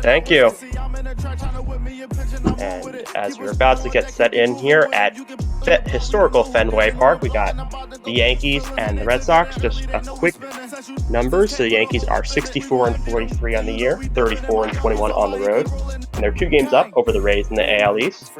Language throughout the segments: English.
Thank you. And as we're about to get set in here at historical Fenway Park, we got the Yankees and the Red Sox. Just a quick numbers. So the Yankees are 64-43 on the year, 34-21 on the road. And they're 2 games up over the Rays in the AL East.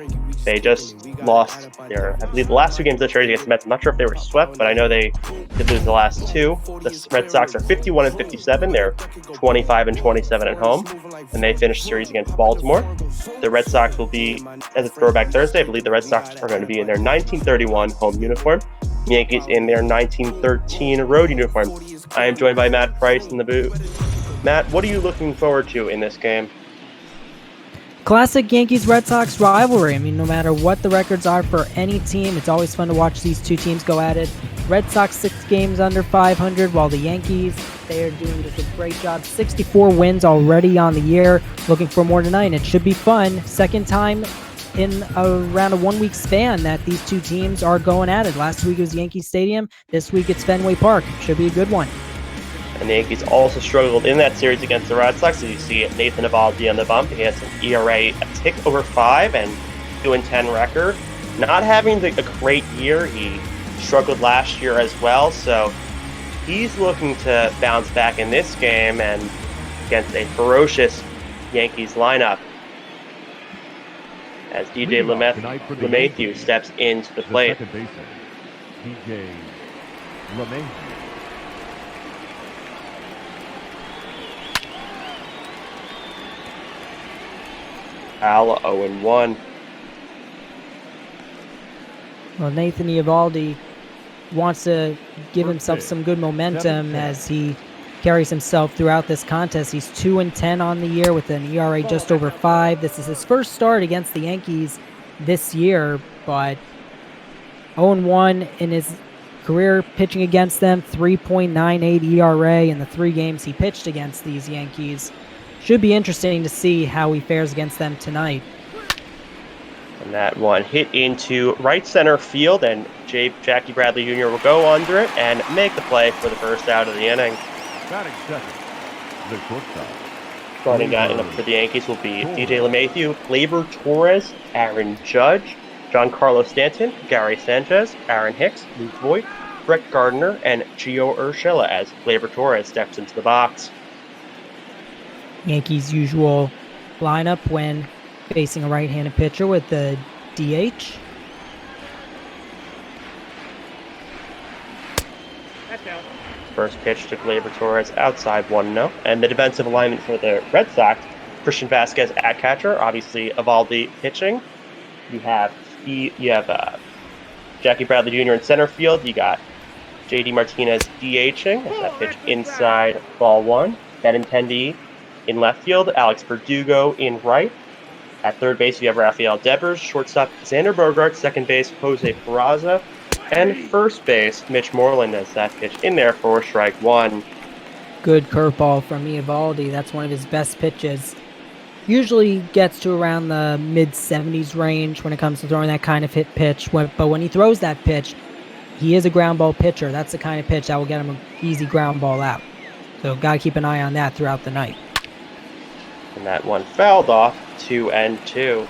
They just lost I believe the last 2 games of the series against the Mets. I'm not sure if they were swept, but I know they did lose the last 2. The Red Sox are 51-57. They're 25-27 at home, and they finished the series against Baltimore. The Red Sox will be, as a throwback Thursday, I believe the Red Sox are going to be in their 1931 home uniform. The Yankees in their 1913 road uniform. I am joined by Matt Price in the booth. Matt, what are you looking forward to in this game? Classic Yankees-Red Sox rivalry. I mean, no matter what the records are for any team, it's always fun to watch these 2 teams go at it. Red Sox 6 games under 500, while the Yankees, they are doing just a great job. 64 wins already on the year. Looking for more tonight. It should be fun. Second time in around a 1-week span that these 2 teams are going at it. Last week it was Yankee Stadium. This week it's Fenway Park. Should be a good one. And the Yankees also struggled in that series against the Red Sox. As you see Nathan Eovaldi on the bump. He has an ERA a tick over 5 and 2-10 record. Not having a great year. He struggled last year as well. So he's looking to bounce back in this game and against a ferocious Yankees lineup. As DJ LeMahieu steps into the plate. DJ LeMahieu. Al 0-1. Well, Nathan Eovaldi wants to give himself some good momentum as he carries himself throughout this contest. He's 2-10 on the year with an ERA just over 5. This is his first start against the Yankees this year, but 0-1 in his career pitching against them. 3.98 ERA in the 3 games he pitched against these Yankees. Should be interesting to see how he fares against them tonight. And that one hit into right center field, and Jackie Bradley Jr. will go under it and make the play for the first out of the inning. Batting second, the shortstop. Starting in for the Yankees will be DJ LeMahieu, Gleyber Torres, Aaron Judge, Giancarlo Stanton, Gary Sanchez, Aaron Hicks, Luke Voigt, Brett Gardner, and Gio Urshela as Gleyber Torres steps into the box. Yankees' usual lineup when facing a right-handed pitcher with the DH. First pitch to Gleyber Torres outside 1-0. And the defensive alignment for the Red Sox, Christian Vasquez at catcher, obviously Eovaldi pitching. You have Jackie Bradley Jr. in center field. You got JD Martinez DHing. That's that pitch inside ball 1. Benintendi in left field, Alex Verdugo in right. At third base, you have Rafael Devers, shortstop Xander Bogaerts, second base Jose Peraza, and first base Mitch Moreland as that pitch in there for strike 1. Good curveball from Eovaldi. That's one of his best pitches. Usually gets to around the mid-70s range when it comes to throwing that kind of hit pitch. But when he throws that pitch, he is a ground ball pitcher. That's the kind of pitch that will get him an easy ground ball out. So got to keep an eye on that throughout the night. And that one fouled off, 2-2.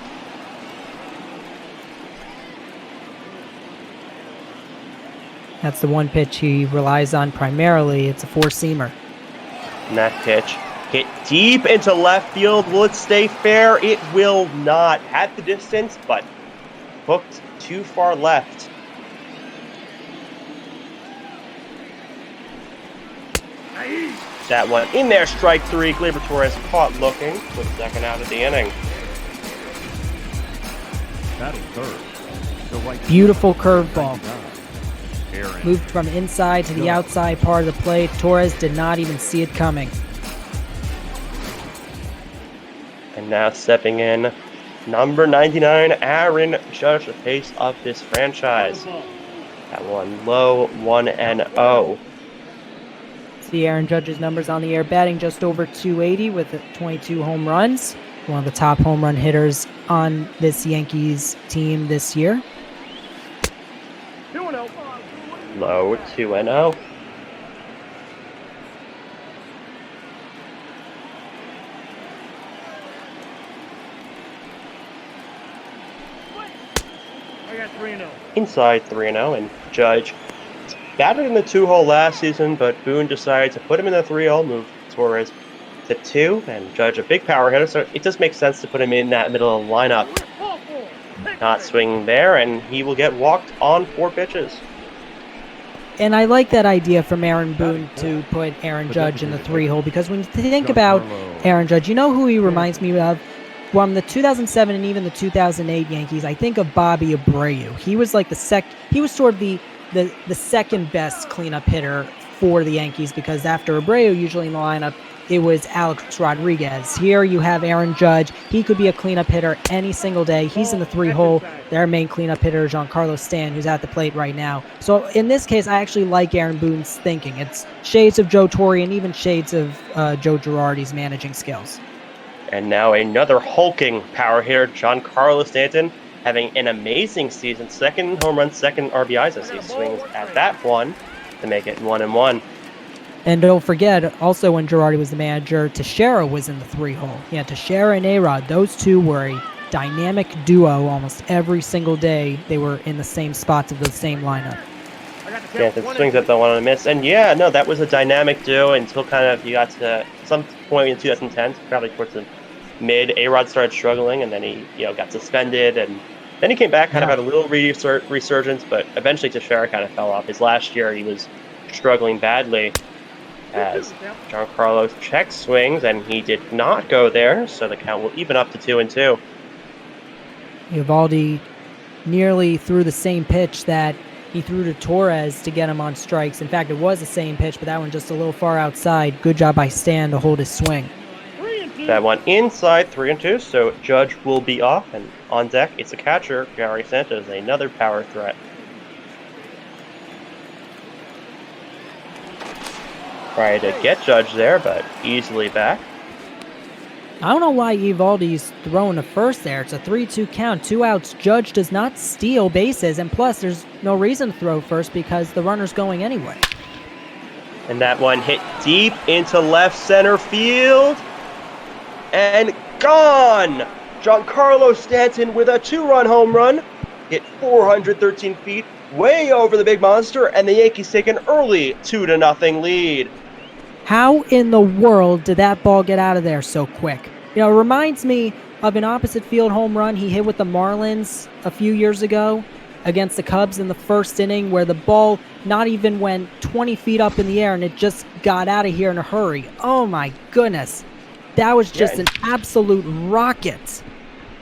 That's the one pitch he relies on primarily. It's a 4-seamer. And that pitch hit deep into left field. Will it stay fair? It will not. Had the distance, but hooked too far left. That one in there, strike 3. Gleyber Torres caught looking for the second out of the inning. Beautiful curveball. Moved from inside to the outside part of the plate. Torres did not even see it coming. And now stepping in, number 99, Aaron Judge, the face of this franchise. That one low, 1-0. See Aaron Judge's numbers on the air, batting just over 280 with 22 home runs. One of the top home run hitters on this Yankees team this year. Low, 2-0. inside 3-0, and Judge batted in the 2-hole last season, but Boone decided to put him in the 3-hole, move Torres to 2, and Judge a big power hitter, so it just makes sense to put him in that middle of the lineup. Not swinging there, and he will get walked on 4 pitches. And I like that idea from Aaron Boone to put Aaron Judge in the 3-hole, because when you think about Aaron Judge, you know who he reminds me of? From the 2007 and even the 2008 Yankees, I think of Bobby Abreu. He was like he was sort of the second best cleanup hitter for the Yankees, because after Abreu, usually in the lineup, it was Alex Rodriguez. Here you have Aaron Judge. He could be a cleanup hitter any single day. He's in the 3-hole. Their main cleanup hitter, Giancarlo Stanton, who's at the plate right now. So in this case, I actually like Aaron Boone's thinking. It's shades of Joe Torre and even shades of Joe Girardi's managing skills. And now another hulking power hitter, Giancarlo Stanton, having an amazing season. 2nd home run, 2nd RBIs as he swings at that one to make it 1-1. And don't forget, also when Girardi was the manager, Teixeira was in the 3-hole. Yeah, Teixeira and A-Rod, those two were a dynamic duo almost every single day. They were in the same spots of the same lineup. Stanton swings at the one on a miss. And yeah, no, that was a dynamic duo until kind of you got to some point in 2010, probably towards the mid. A-Rod started struggling, and then he got suspended, and then he came back, kind of had a little resurgence, but eventually Teixeira kind of fell off. His last year, he was struggling badly as Giancarlo check swings, and he did not go there, so the count will even up to 2-2. Eovaldi nearly threw the same pitch that he threw to Torres to get him on strikes. In fact, it was the same pitch, but that one just a little far outside. Good job by Stan to hold his swing. That one inside 3-2, so Judge will be off, and on deck it's a catcher, Gary Sanchez, another power threat. Trying to get Judge there, but easily back. I don't know why Eovaldi's throwing to first there. It's a 3-2 count, 2 outs. Judge does not steal bases, and plus there's no reason to throw first because the runner's going anyway. And that one hit deep into left center field. And gone! Giancarlo Stanton with a 2-run home run. Hit 413 feet, way over the big monster, and the Yankees take an early 2-0 lead. How in the world did that ball get out of there so quick? It reminds me of an opposite field home run he hit with the Marlins a few years ago against the Cubs in the first inning, where the ball not even went 20 feet up in the air and it just got out of here in a hurry. Oh my goodness. That was just an absolute rocket.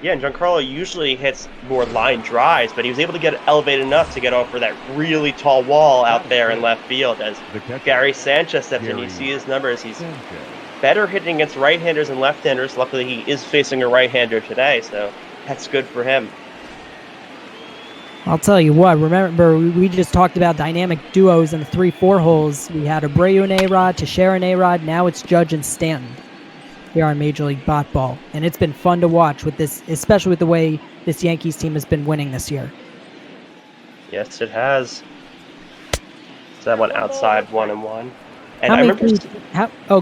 Yeah, and Giancarlo usually hits more line drives, but he was able to get elevated enough to get over that really tall wall out there in left field as Gary Sanchez steps in. You see his numbers. He's better hitting against right-handers and left-handers. Luckily, he is facing a right-hander today, so that's good for him. I'll tell you what, remember, we just talked about dynamic duos in the 3-4 holes. We had Abreu and A-Rod, Teixeira and A-Rod. Now it's Judge and Stanton here on Major League BotBall. And it's been fun to watch with this, especially with the way this Yankees team has been winning this year. Yes, it has. So that one outside 1-1. And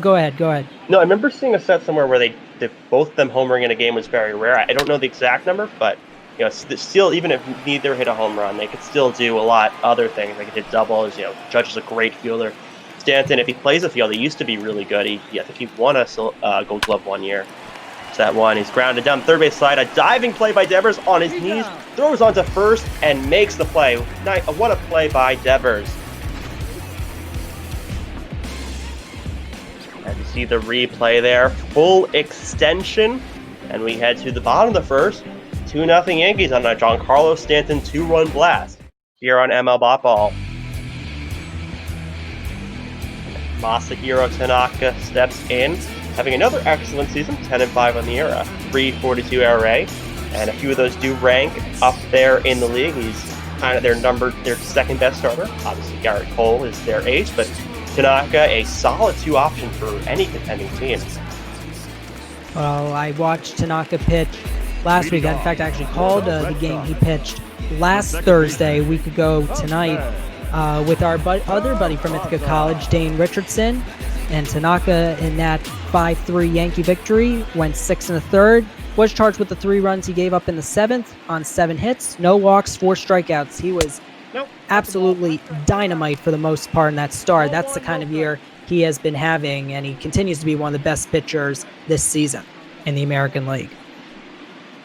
go ahead. No, I remember seeing a set somewhere where both of them homering in a game was very rare. I don't know the exact number, but still, even if neither hit a home run, they could still do a lot other things. They could hit doubles. Judge is a great fielder. Stanton, if he plays a field, he used to be really good. I think he won a Gold Glove one year. So that one, he's grounded down third base side. A diving play by Devers on his knees, throws onto first, and makes the play. What a play by Devers. As you see the replay there, full extension, and we head to the bottom of the first. 2-0 Yankees on a Giancarlo Stanton 2-run blast here on ML BotBall. Masahiro Tanaka steps in, having another excellent season, 10-5 on the year, a 3.42 ERA, and a few of those do rank up there in the league. He's kind of their second best starter. Obviously, Garrett Cole is their ace, but Tanaka, a solid 2 option for any contending team. Well, I watched Tanaka pitch last week. In fact, I actually called the game he pitched last Thursday, a week ago tonight, with our other buddy from Ithaca College, Dane Richardson. And Tanaka, in that 5-3 Yankee victory, went 6 1/3. was charged with the 3 runs he gave up in the 7th on 7 hits, no walks, 4 strikeouts. He was absolutely dynamite for the most part in that start. That's the kind of year he has been having, and he continues to be one of the best pitchers this season in the American League.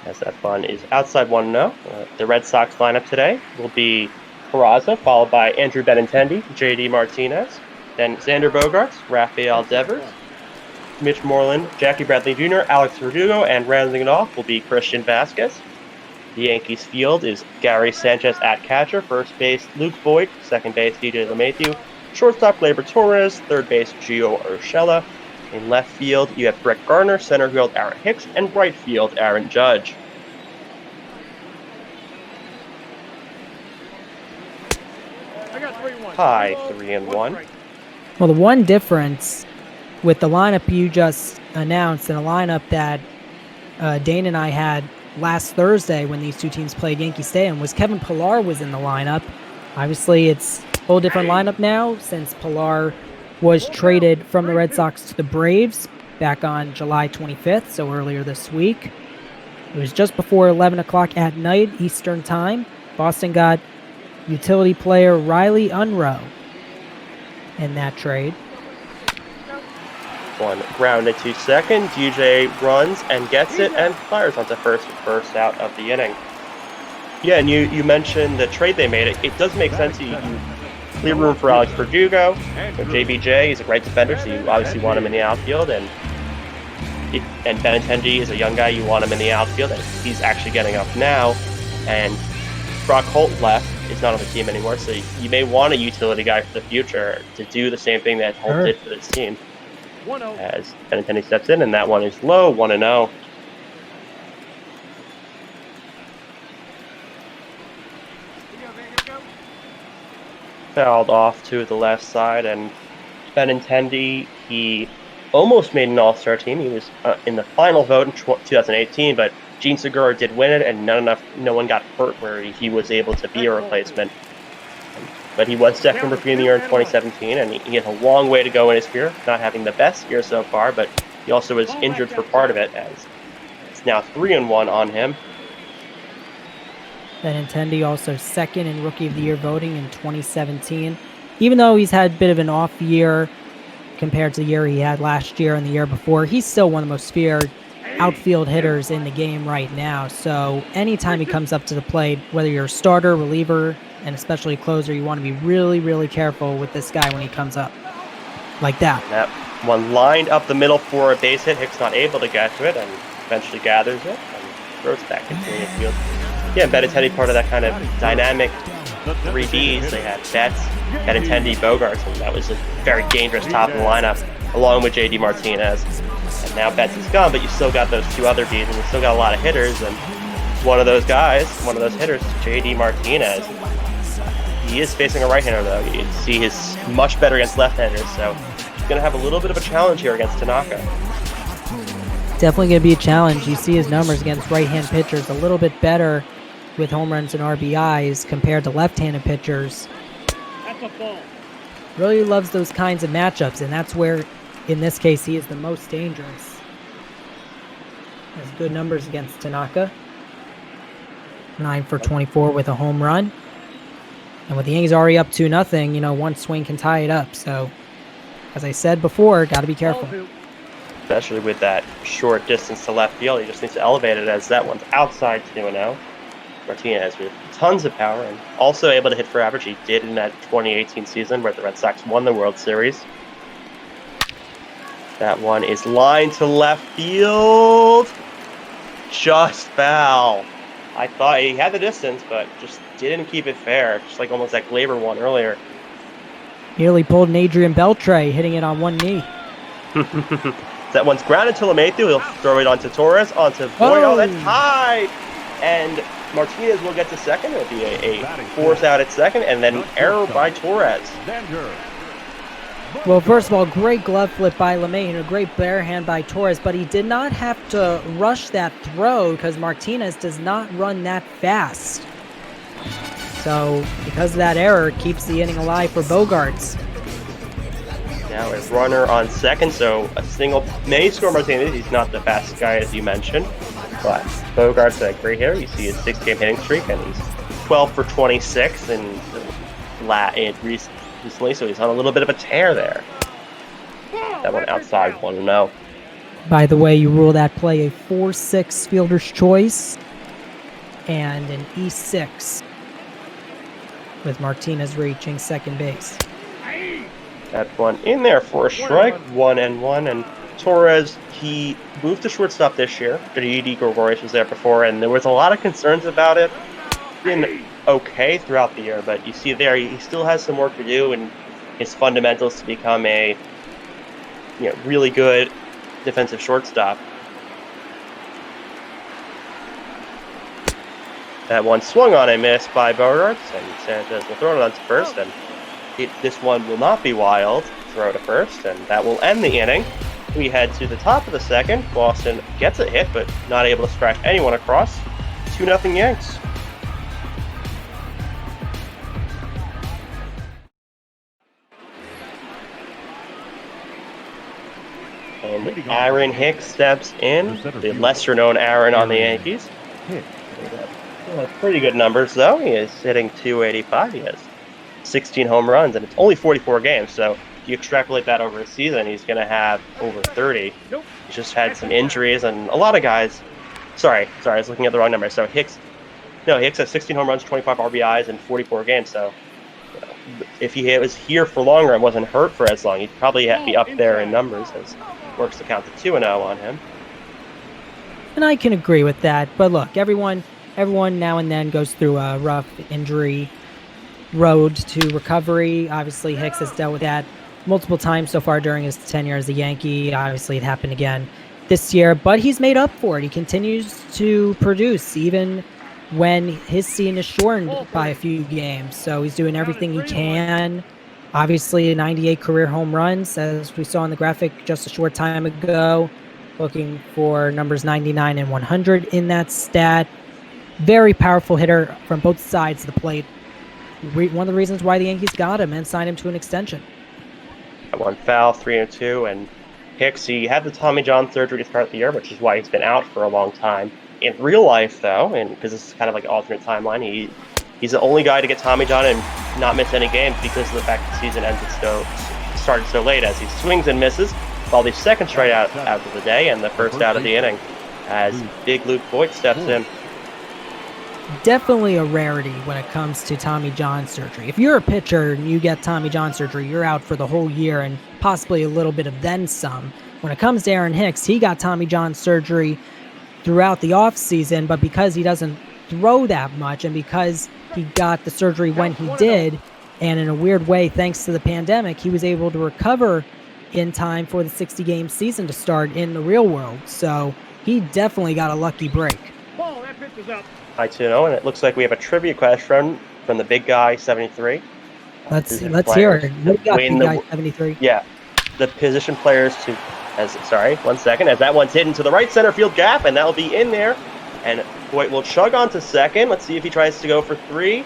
As that fun is outside 1-0. The Red Sox lineup today will be Peraza, followed by Andrew Benintendi, J.D. Martinez, then Xander Bogaerts, Rafael Devers, Mitch Moreland, Jackie Bradley Jr., Alex Verdugo, and rounding it off will be Christian Vasquez. The Yankees field is Gary Sanchez at catcher, first base Luke Voigt, second base DJ LeMahieu, shortstop Gleyber Torres, third base Gio Urshela. In left field, you have Brett Gardner, center field Aaron Hicks, and right field Aaron Judge. High 3-1. Well, the one difference with the lineup you just announced and a lineup that Dane and I had last Thursday when these two teams played Yankee Stadium was Kevin Pillar was in the lineup. Obviously, it's a whole different lineup now since Pillar was traded from the Red Sox to the Braves back on July 25th, so earlier this week. It was just before 11 o'clock at night Eastern Time. Boston got utility player Riley Unruh in that trade. One grounded to second. DJ runs and gets it and fires onto first out of the inning. Yeah, and you mentioned the trade they made. It does make sense. You clear room for Alex Verdugo. JBJ is a great defender, so you obviously want him in the outfield. And Benintendi is a young guy. You want him in the outfield, and he's actually getting up now. And Brock Holt left. Is not on the team anymore, so you may want a utility guy for the future to do the same thing that Holt did for this team. As Benintendi steps in, and that one is low, 1-0. Fouled off to the left side, and Benintendi, he almost made an all-star team. He was in the final vote in 2018, but Gene Segura did win it, and no one got hurt where he was able to be a replacement. But he was second rookie of the year in 2017, and he has a long way to go in his career, not having the best year so far, but he also was injured for part of it, as it's now 3-1 on him. Benintendi also second in Rookie of the Year voting in 2017. Even though he's had a bit of an off year compared to the year he had last year and the year before, he's still one of the most feared outfield hitters in the game right now. So anytime he comes up to the plate, whether you're a starter, reliever, and especially a closer, you want to be really, really careful with this guy when he comes up like that. That one lined up the middle for a base hit. Hicks not able to get to it and eventually gathers it and throws back into the infield. Yeah, Benintendi part of that kind of dynamic 3Bs. They had Betts, Benintendi, Bogaerts, and that was a very dangerous top of the lineup, along with J.D. Martinez. And now Betts is gone, but you still got those two other Bs, and you still got a lot of hitters. And one of those guys, one of those hitters, J.D. Martinez. He is facing a right-hander, though. You can see he's much better against left-handers, so he's going to have a little bit of a challenge here against Tanaka. Definitely going to be a challenge. You see his numbers against right-hand pitchers a little bit better with home runs and RBIs compared to left-handed pitchers. Really loves those kinds of matchups, and that's where, in this case, he is the most dangerous. Has good numbers against Tanaka. 9 for 24 with a home run. And with the Yankees already up 2-0, one swing can tie it up. So, as I said before, got to be careful. Especially with that short distance to left field, he just needs to elevate it, as that one's outside 2-0. Martinez with tons of power and also able to hit for average. He did in that 2018 season where the Red Sox won the World Series. That one is lined to left field. Just foul. I thought he had the distance, but just didn't keep it fair. Just like almost that Gleyber one earlier. Nearly pulled an Adrian Beltre, hitting it on one knee. That one's grounded to LeMahieu. He'll throw it onto Torres, onto Voigt. Oh, that's high. And Martinez will get to second. It'll be a force out at second, and then error by Torres. Well, first of all, great glove flip by LeMahieu and a great bare hand by Torres, but he did not have to rush that throw because Martinez does not run that fast. So, because of that error, it keeps the inning alive for Bogaerts. Now a runner on second, so a single may score Martinez. He's not the fastest guy, as you mentioned. But Bogart's a great hitter. You see his 6-game hitting streak, and he's 12 for 26 recently, so he's on a little bit of a tear there. That one outside 1-0. By the way, you rule that play a 4-6 fielder's choice and an E6 with Martinez reaching second base. That one in there for a strike, 1-1, and Torres, he moved to shortstop this year. J.D. Gregorius was there before, and there was a lot of concerns about it. Been okay throughout the year, but you see there, he still has some work to do, and his fundamentals to become a really good defensive shortstop. That one swung on and missed by Bogarts, and Sanchez will throw it on to first, and this one will not be wild. Throw to first, and that will end the inning. We head to the top of the second. Boston gets a hit, but not able to scratch anyone across. 2-0 Yanks. And Aaron Hicks steps in, the lesser-known Aaron on the Yankees. Pretty good numbers, though. He is hitting .285. He has 16 home runs, and it's only 44 games, so if you extrapolate that over a season, he's going to have over 30. He's just had some injuries, and a lot of guys... Sorry, I was looking at the wrong number. So Hicks has 16 home runs, 25 RBIs in 44 games, so if he was here for longer and wasn't hurt for as long, he'd probably be up there in numbers, as works to count to 2-0 on him. And I can agree with that, but look, everyone now and then goes through a rough injury road to recovery. Obviously, Hicks has dealt with that multiple times so far during his tenure as a Yankee. Obviously, it happened again this year, but he's made up for it. He continues to produce even when his season is shortened by a few games. So he's doing everything he can. Obviously, 98 career home runs, as we saw in the graphic just a short time ago. Looking for numbers 99 and 100 in that stat. Very powerful hitter from both sides of the plate. One of the reasons why the Yankees got him and signed him to an extension. That one foul, 3-2, and Hicks, he had the Tommy John surgery to start the year, which is why he's been out for a long time. In real life, though, and because this is kind of like an alternate timeline, he's the only guy to get Tommy John and not miss any games because of the fact the season started so late, as he swings and misses, while the second strikeout out of the day and the first out of the inning, as Big Luke Voigt steps in. Definitely a rarity when it comes to Tommy John surgery. If you're a pitcher and you get Tommy John surgery, you're out for the whole year and possibly a little bit of then some. When it comes to Aaron Hicks, he got Tommy John surgery throughout the offseason, but because he doesn't throw that much and because he got the surgery when he did, and in a weird way, thanks to the pandemic, he was able to recover in time for the 60-game season to start in the real world. So he definitely got a lucky break. Ball, that pitch is up. 2-0, and it looks like we have a trivia question from the big guy 73. Let's hear it. What got big guy 73? Yeah, the position players to... Sorry, 1 second. As that one's hit into the right center field gap, and that'll be in there. And Voigt will chug on to second. Let's see if he tries to go for 3.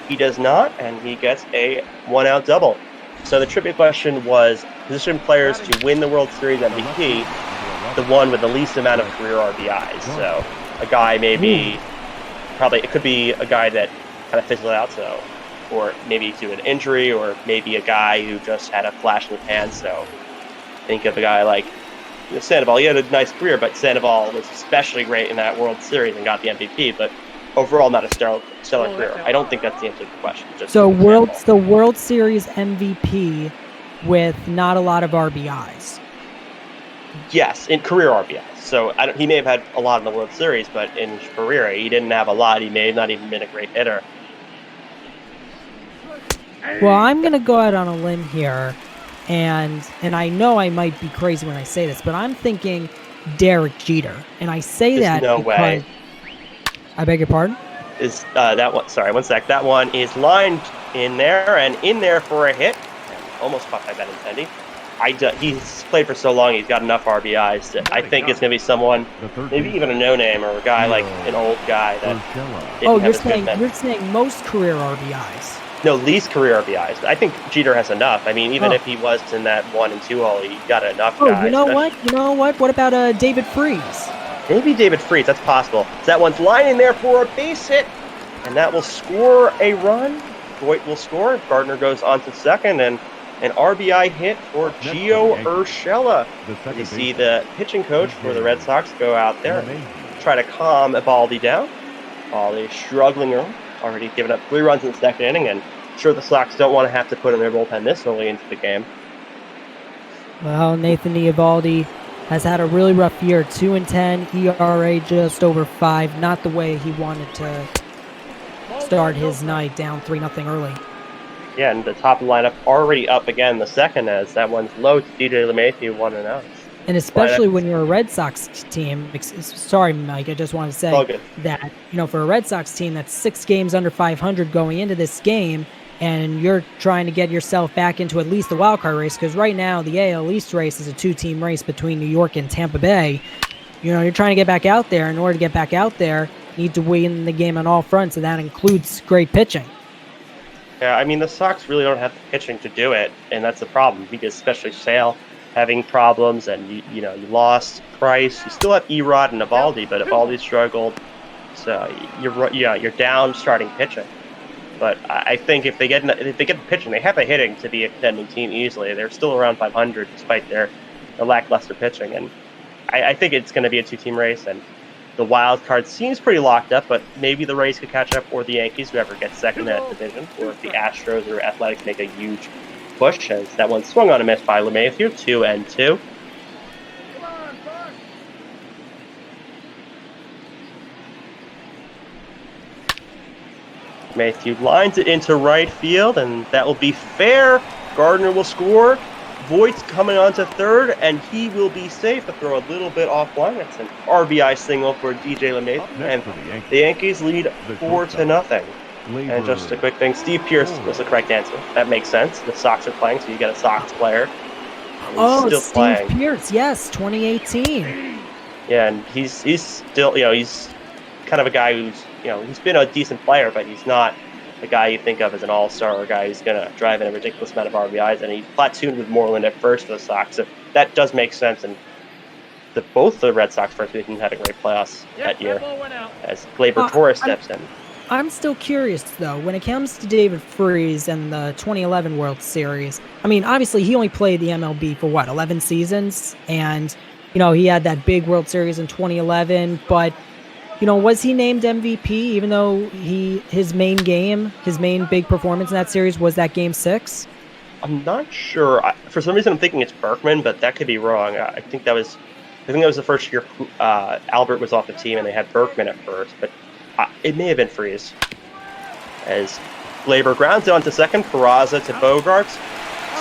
He does not, and he gets a 1-out double. So the trivia question was position players to win the World Series MVP, the one with the least amount of career RBIs. So a guy maybe, it could be a guy that kind of fizzled out, so, or maybe due to an injury, or maybe a guy who just had a flash in the pan. So think of a guy like Sandoval. He had a nice career, but Sandoval was especially great in that World Series and got the MVP, but overall not a stellar career. I don't think that's the answer to the question. So World Series MVP with not a lot of RBIs. Yes, in career RBIs. So he may have had a lot in the World Series, but in his career he didn't have a lot. He may have not even been a great hitter. Well, I'm going to go out on a limb here, and I know I might be crazy when I say this, but I'm thinking Derek Jeter. And I say There's that no because... way. I beg your pardon? Is that one? Sorry, 1 sec. That one is lined in there and in there for a hit. Almost caught by Benintendi. He's played for so long, he's got enough RBIs that I think it's going to be someone, maybe even a no-name or a guy like an old guy that. You're saying most career RBIs. No, least career RBIs. I think Jeter has enough. I mean, even if he was in that 1 and 2 hole, he got enough guys. You know what? What about David Freese? Maybe David Freese, that's possible. That one's lining there for a base hit, and that will score a run. Voigt will score. Gardner goes on to second, and an RBI hit for Gio Urshela. You see the pitching coach for the Red Sox go out there and try to calm Eovaldi down. Eovaldi struggling early, already given up 3 runs in the second inning, and I'm sure the Sox don't want to have to put in their bullpen this early into the game. Well, Nathan Eovaldi has had a really rough year. 2-10, ERA just over 5. Not the way he wanted to start his night, down 3-0 early. Yeah, and the top of the lineup already up again in the second, as that one's low to DJ LeMahieu, 1-0. And especially when you're a Red Sox team, sorry, Mike, I just want to say that, for a Red Sox team that's 6 games under 500 going into this game, and you're trying to get yourself back into at least the wild card race, because right now the AL East race is a 2-team race between New York and Tampa Bay. You're trying to get back out there. In order to get back out there, you need to win the game on all fronts, and that includes great pitching. Yeah, I mean, the Sox really don't have the pitching to do it, and that's the problem, because especially Sale having problems, and you lost Price. You still have Erod and Eovaldi, but Eovaldi struggled, so you're down starting pitching. But I think if they get the pitching, they have the hitting to be a contending team easily. They're still around 500 despite their lackluster pitching, and I think it's going to be a 2-team race, and the wild card seems pretty locked up, but maybe the Rays could catch up, or the Yankees, whoever gets second in that division, or if the Astros or Athletics make a huge push, as that one swung on a miss by LeMahieu, 2-2. LeMahieu lines it into right field, and that will be fair. Gardner will score. Voigt's coming on to third, and he will be safe to throw a little bit offline. That's an RBI single for DJ LeMahieu, and the Yankees lead 4-0. And just a quick thing, Steve Pearce was the correct answer. That makes sense. The Sox are playing, so you get a Sox player. Still Steve playing. Pearce, yes, 2018. Yeah, and he's still, he's kind of a guy who's, he's been a decent player, but he's not the guy you think of as an all-star or a guy who's going to drive in a ridiculous amount of RBIs, and he platooned with Moreland at first for the Sox. So that does make sense, and both the Red Sox first weekend had a great playoffs that year as Gleyber Torres steps in. I'm still curious, though, when it comes to David Freese and the 2011 World Series. I mean, obviously, he only played the MLB for, 11 seasons? And, he had that big World Series in 2011, but was he named MVP, even though his main big performance in that series was that Game 6? I'm not sure. For some reason, I'm thinking it's Berkman, but that could be wrong. I think that was the first year Albert was off the team, and they had Berkman at first, but it may have been Freese. As Gleyber grounds it onto second, Peraza to Bogarts,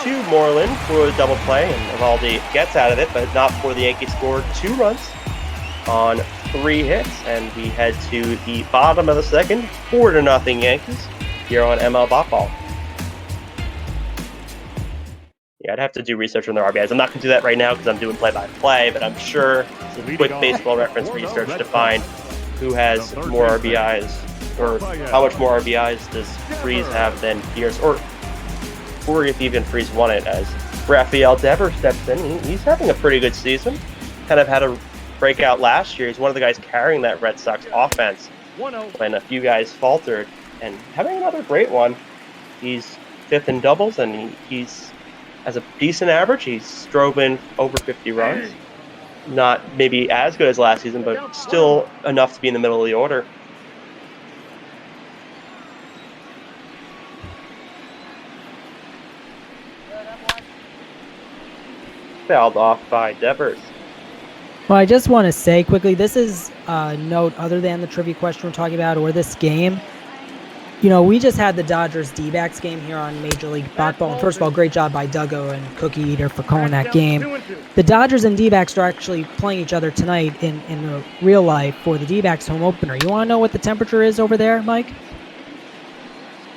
to Moreland for a double play, and Eovaldi gets out of it, but not before the Yankees scored 2 runs on 3 hits, and we head to the bottom of the second, 4-0 Yankees here on ML BotBall. Yeah, I'd have to do research on their RBIs. I'm not going to do that right now because I'm doing play-by-play, but I'm sure some quick baseball reference research to find who has more RBIs, or how much more RBIs does Freese have than Pierce, or if even Freese won it, as Rafael Devers steps in. He's having a pretty good season. Kind of had a breakout last year. He's one of the guys carrying that Red Sox offense when a few guys faltered, and having another great one. He's 5th in doubles, and he's has a decent average. He's drove in over 50 runs. Not maybe as good as last season, but still enough to be in the middle of the order. Fouled off by Devers. Well, I just want to say quickly, this is a note other than the trivia question we're talking about or this game. We just had the Dodgers D-backs game here on Major League BotBall. And first of all, great job by Duggo and Cookie Eater for calling that game. The Dodgers and D-backs are actually playing each other tonight in the real life for the D-backs home opener. You want to know what the temperature is over there, Mike?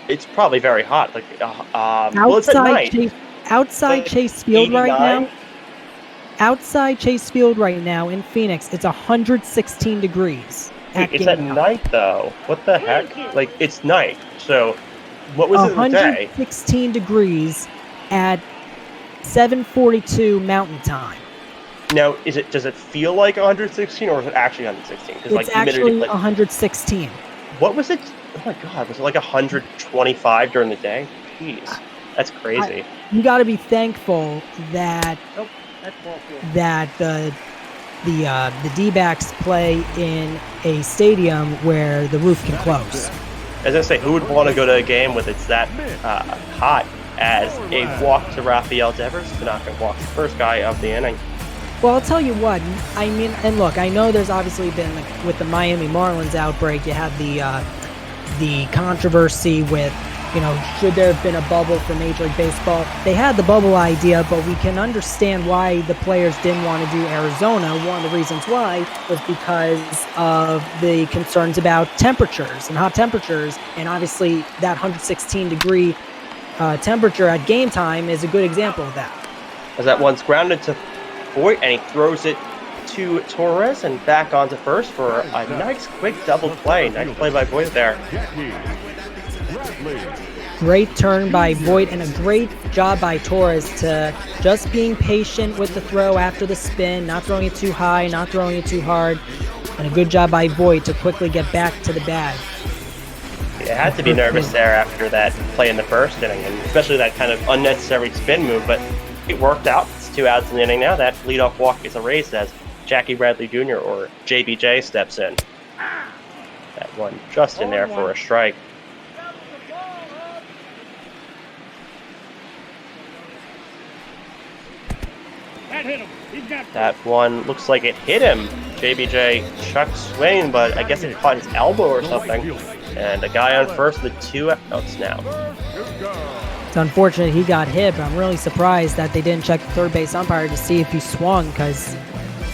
It's probably very hot. It's at night. Outside Chase Field 89? Right now. Outside Chase Field right now in Phoenix, it's 116 degrees. It's at night, though. What the heck? It's night. So, what was it in the day? 116 degrees at 7:42 Mountain Time. Now, does it feel like 116 or is it actually 116? Because It's actually 116. What was it? Oh my God, was it like 125 during the day? Jeez, that's crazy. You got to be thankful that the D-backs play in a stadium where the roof can close. As I say, who would want to go to a game with it's that hot as a walk to Rafael Devers? Tanaka walks the first guy of the inning. Well, I'll tell you what, I mean, and look, I know there's obviously been, with the Miami Marlins outbreak, you had the controversy with, should there have been a bubble for Major League Baseball? They had the bubble idea, but we can understand why the players didn't want to do Arizona. One of the reasons why was because of the concerns about temperatures and hot temperatures, and obviously that 116-degree temperature at game time is a good example of that. As that one's grounded to Voit, and he throws it to Torres and back onto first for a nice quick double play. Nice play by Voit there. Great turn by Voit and a great job by Torres to just being patient with the throw after the spin, not throwing it too high, not throwing it too hard, and a good job by Voit to quickly get back to the bag. It had to be nervous there after that play in the first inning, and especially that kind of unnecessary spin move, but it worked out. It's 2 outs in the inning now. That leadoff walk is erased as Jackie Bradley Jr. or JBJ steps in. That one just in there for a strike. That one looks like it hit him. JBJ chuck swing, but I guess it caught his elbow or something. And a guy on first with 2 outs now. It's unfortunate he got hit, but I'm really surprised that they didn't check the third base umpire to see if he swung, because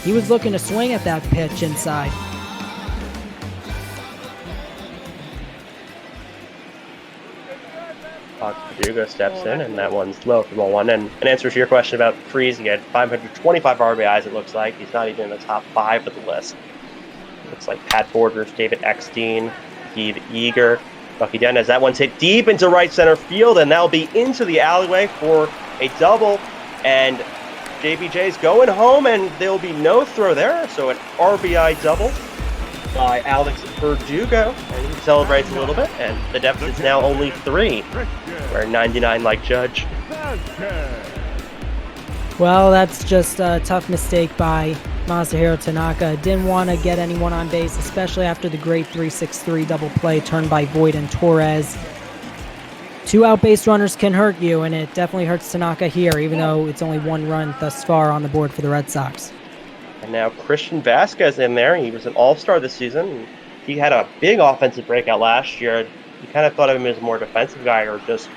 he was looking to swing at that pitch inside. Verdugo steps in, and that one's low for ball 1. And in answer to your question about Freese, he had 525 RBIs, it looks like. He's not even in the top 5 of the list. Looks like Pat Borders, David Eckstein, Steve Yeager, Bucky Dennis. That one's hit deep into right center field, and that'll be into the alleyway for a double. And JBJ's going home, and there'll be no throw there. So an RBI double by Alex Verdugo, and he celebrates a little bit, and the deficit's now only 3. We're 99 like Judge. Well, that's just a tough mistake by Masahiro Tanaka. Didn't want to get anyone on base, especially after the great 3-6-3 double play turned by Voit and Torres. 2 out base runners can hurt you, and it definitely hurts Tanaka here, even though it's only 1 run thus far on the board for the Red Sox. And now Christian Vasquez in there. He was an all-star this season. He had a big offensive breakout last year. You kind of thought of him as a more defensive guy or just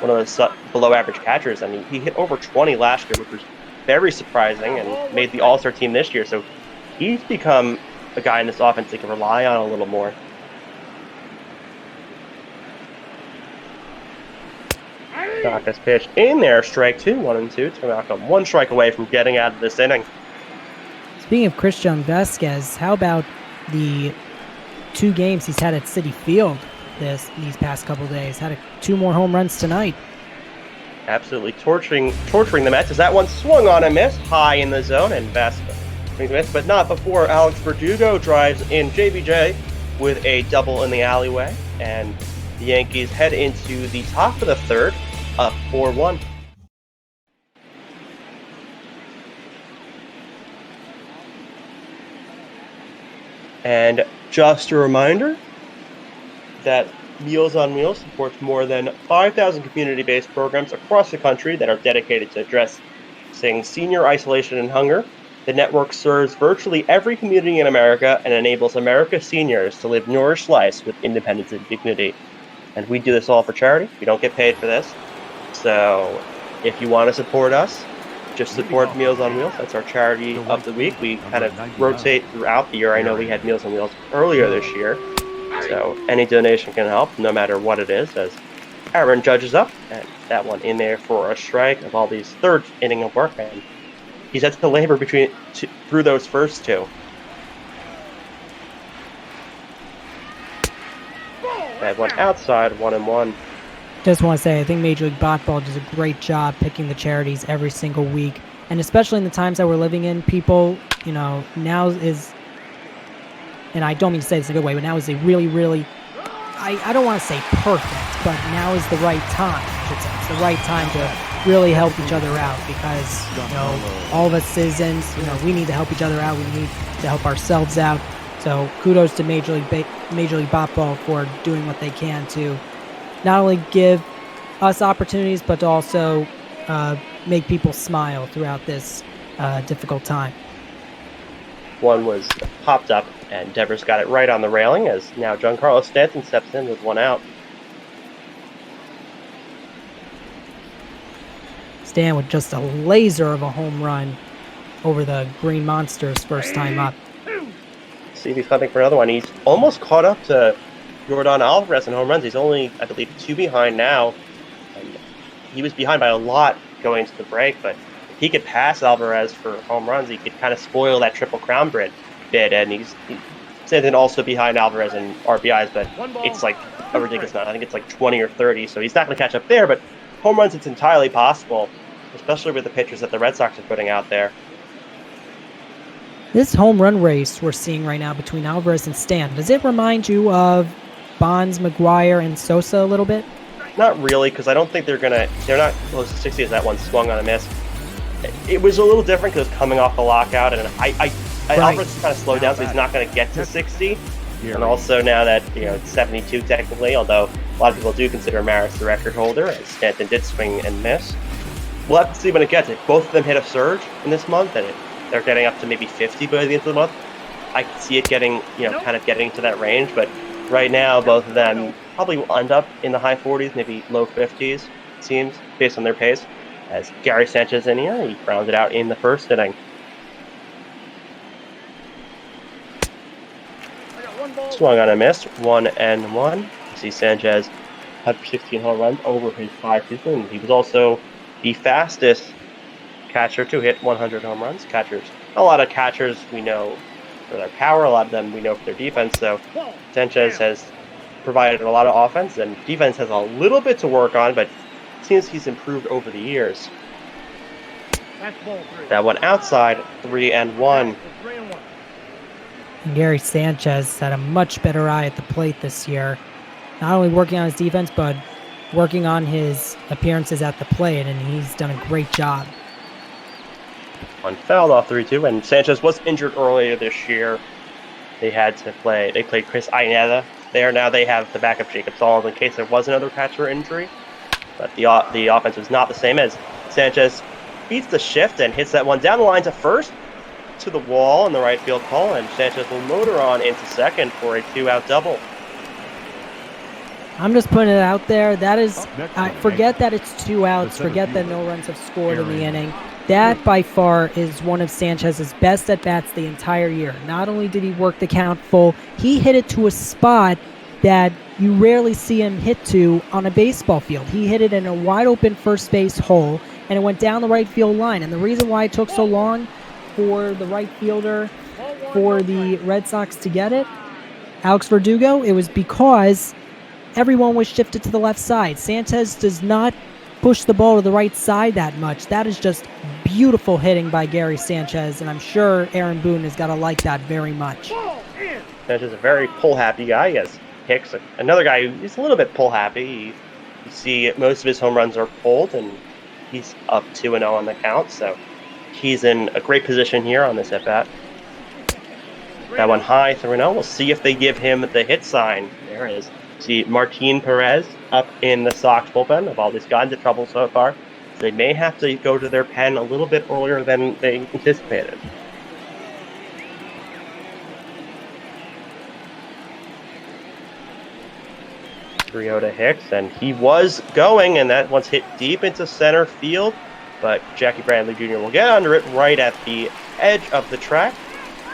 one of those below-average catchers. I mean, he hit over 20 last year, which was very surprising, and made the all-star team this year. So he's become a guy in this offense they can rely on a little more. Tanaka's pitch in there, strike 2, 1-2. Tanaka 1 strike away from getting out of this inning. Speaking of Christian Vasquez, how about the 2 games he's had at Citi Field these past couple days? Had 2 more home runs tonight. Absolutely torturing the Mets as that one swung on and missed high in the zone, and Vasquez missed, but not before Alex Verdugo drives in JBJ with a double in the alleyway, and the Yankees head into the top of the 3rd, up 4-1. And just a reminder that Meals on Wheels supports more than 5,000 community-based programs across the country that are dedicated to addressing senior isolation and hunger. The network serves virtually every community in America and enables America's seniors to live nourished lives with independence and dignity. And we do this all for charity. We don't get paid for this. So if you want to support us, just support Meals on Wheels. That's our charity of the week. We kind of rotate throughout the year. I know we had Meals on Wheels earlier this year. So any donation can help, no matter what it is, as Aaron judges up. And that one in there for a strike of all these 3rd inning of work. And he's had to labor through those first 2. That one outside, 1-1. Just want to say, I think Major League BotBall does a great job picking the charities every single week. And especially in the times that we're living in, people, now is, and I don't mean to say this in a good way, but now is a really, I don't want to say perfect, but now is the right time, I should say. It's the right time to really help each other out because, all of us citizens, we need to help each other out. We need to help ourselves out. So kudos to Major League BotBall for doing what they can to not only give us opportunities, but to also make people smile throughout this difficult time. One was popped up, and Devers got it right on the railing as now Giancarlo Stanton steps in with one out. Stan with just a laser of a home run over the Green Monsters first time up. See if he's coming for another one. He's almost caught up to Yordan Alvarez in home runs. He's only, I believe, 2 behind now. And he was behind by a lot going into the break, but if he could pass Alvarez for home runs, he could kind of spoil that Triple Crown bid. And he's Stanton also behind Alvarez in RBIs, but it's like a ridiculous amount. I think it's like 20 or 30, so he's not going to catch up there, but home runs, it's entirely possible, especially with the pitchers that the Red Sox are putting out there. This home run race we're seeing right now between Alvarez and Stan, does it remind you of Bonds, McGuire, and Sosa a little bit? Not really, because I don't think they're not close to 60 as that one swung on a miss. It was a little different because coming off the lockout, and Alvarez is kind of slowed down, so he's not going to get to 60. And also now that, it's 72 technically, although a lot of people do consider Maris the record holder, as Stanton did swing and miss. We'll have to see when it gets it. Both of them hit a surge in this month, and they're getting up to maybe 50 by the end of the month. I can see it getting, kind of getting to that range, but right now, both of them probably will end up in the high 40s, maybe low 50s, it seems, based on their pace. As Gary Sanchez in here, he rounded out in the first inning. Swung on a miss, 1-1. You see Sanchez had 16 home runs over his 5 seasons. He was also the fastest catcher to hit 100 home runs. A lot of catchers we know for their power, a lot of them we know for their defense. So Sanchez has provided a lot of offense, and defense has a little bit to work on, but it seems he's improved over the years. That one outside, 3-1. And Gary Sanchez had a much better eye at the plate this year. Not only working on his defense, but working on his appearances at the plate, and he's done a great job. One fouled off 3-2, and Sanchez was injured earlier this year. They played Chris Aineta there. Now they have the backup Jacob Sollins in case there was another catcher injury. But the offense was not the same as Sanchez beats the shift and hits that one down the line to first, to the wall in the right field pole, and Sanchez will motor on into second for a 2-out double. I'm just putting it out there. That is, forget that it's 2 outs. Forget that no runs have scored in the inning. That, by far, is one of Sanchez's best at-bats the entire year. Not only did he work the count full, he hit it to a spot that you rarely see him hit to on a baseball field. He hit it in a wide-open first base hole, and it went down the right field line. And the reason why it took so long for the right fielder for the Red Sox to get it, Alex Verdugo, it was because everyone was shifted to the left side. Sanchez does not push the ball to the right side that much. That is just beautiful hitting by Gary Sanchez, and I'm sure Aaron Boone has got to like that very much. Sanchez is a very pull-happy guy. He has Hicks, another guy who's a little bit pull-happy. You see most of his home runs are pulled, and he's up 2-0 on the count, so he's in a great position here on this at-bat. That one high, 3-0. We'll see if they give him the hit sign. There it is. See Martin Perez up in the Sox bullpen. Of all these gotten into trouble so far, so they may have to go to their pen a little bit earlier than they anticipated. Trio to Hicks, and he was going, and that one's hit deep into center field, but Jackie Bradley Jr. will get under it right at the edge of the track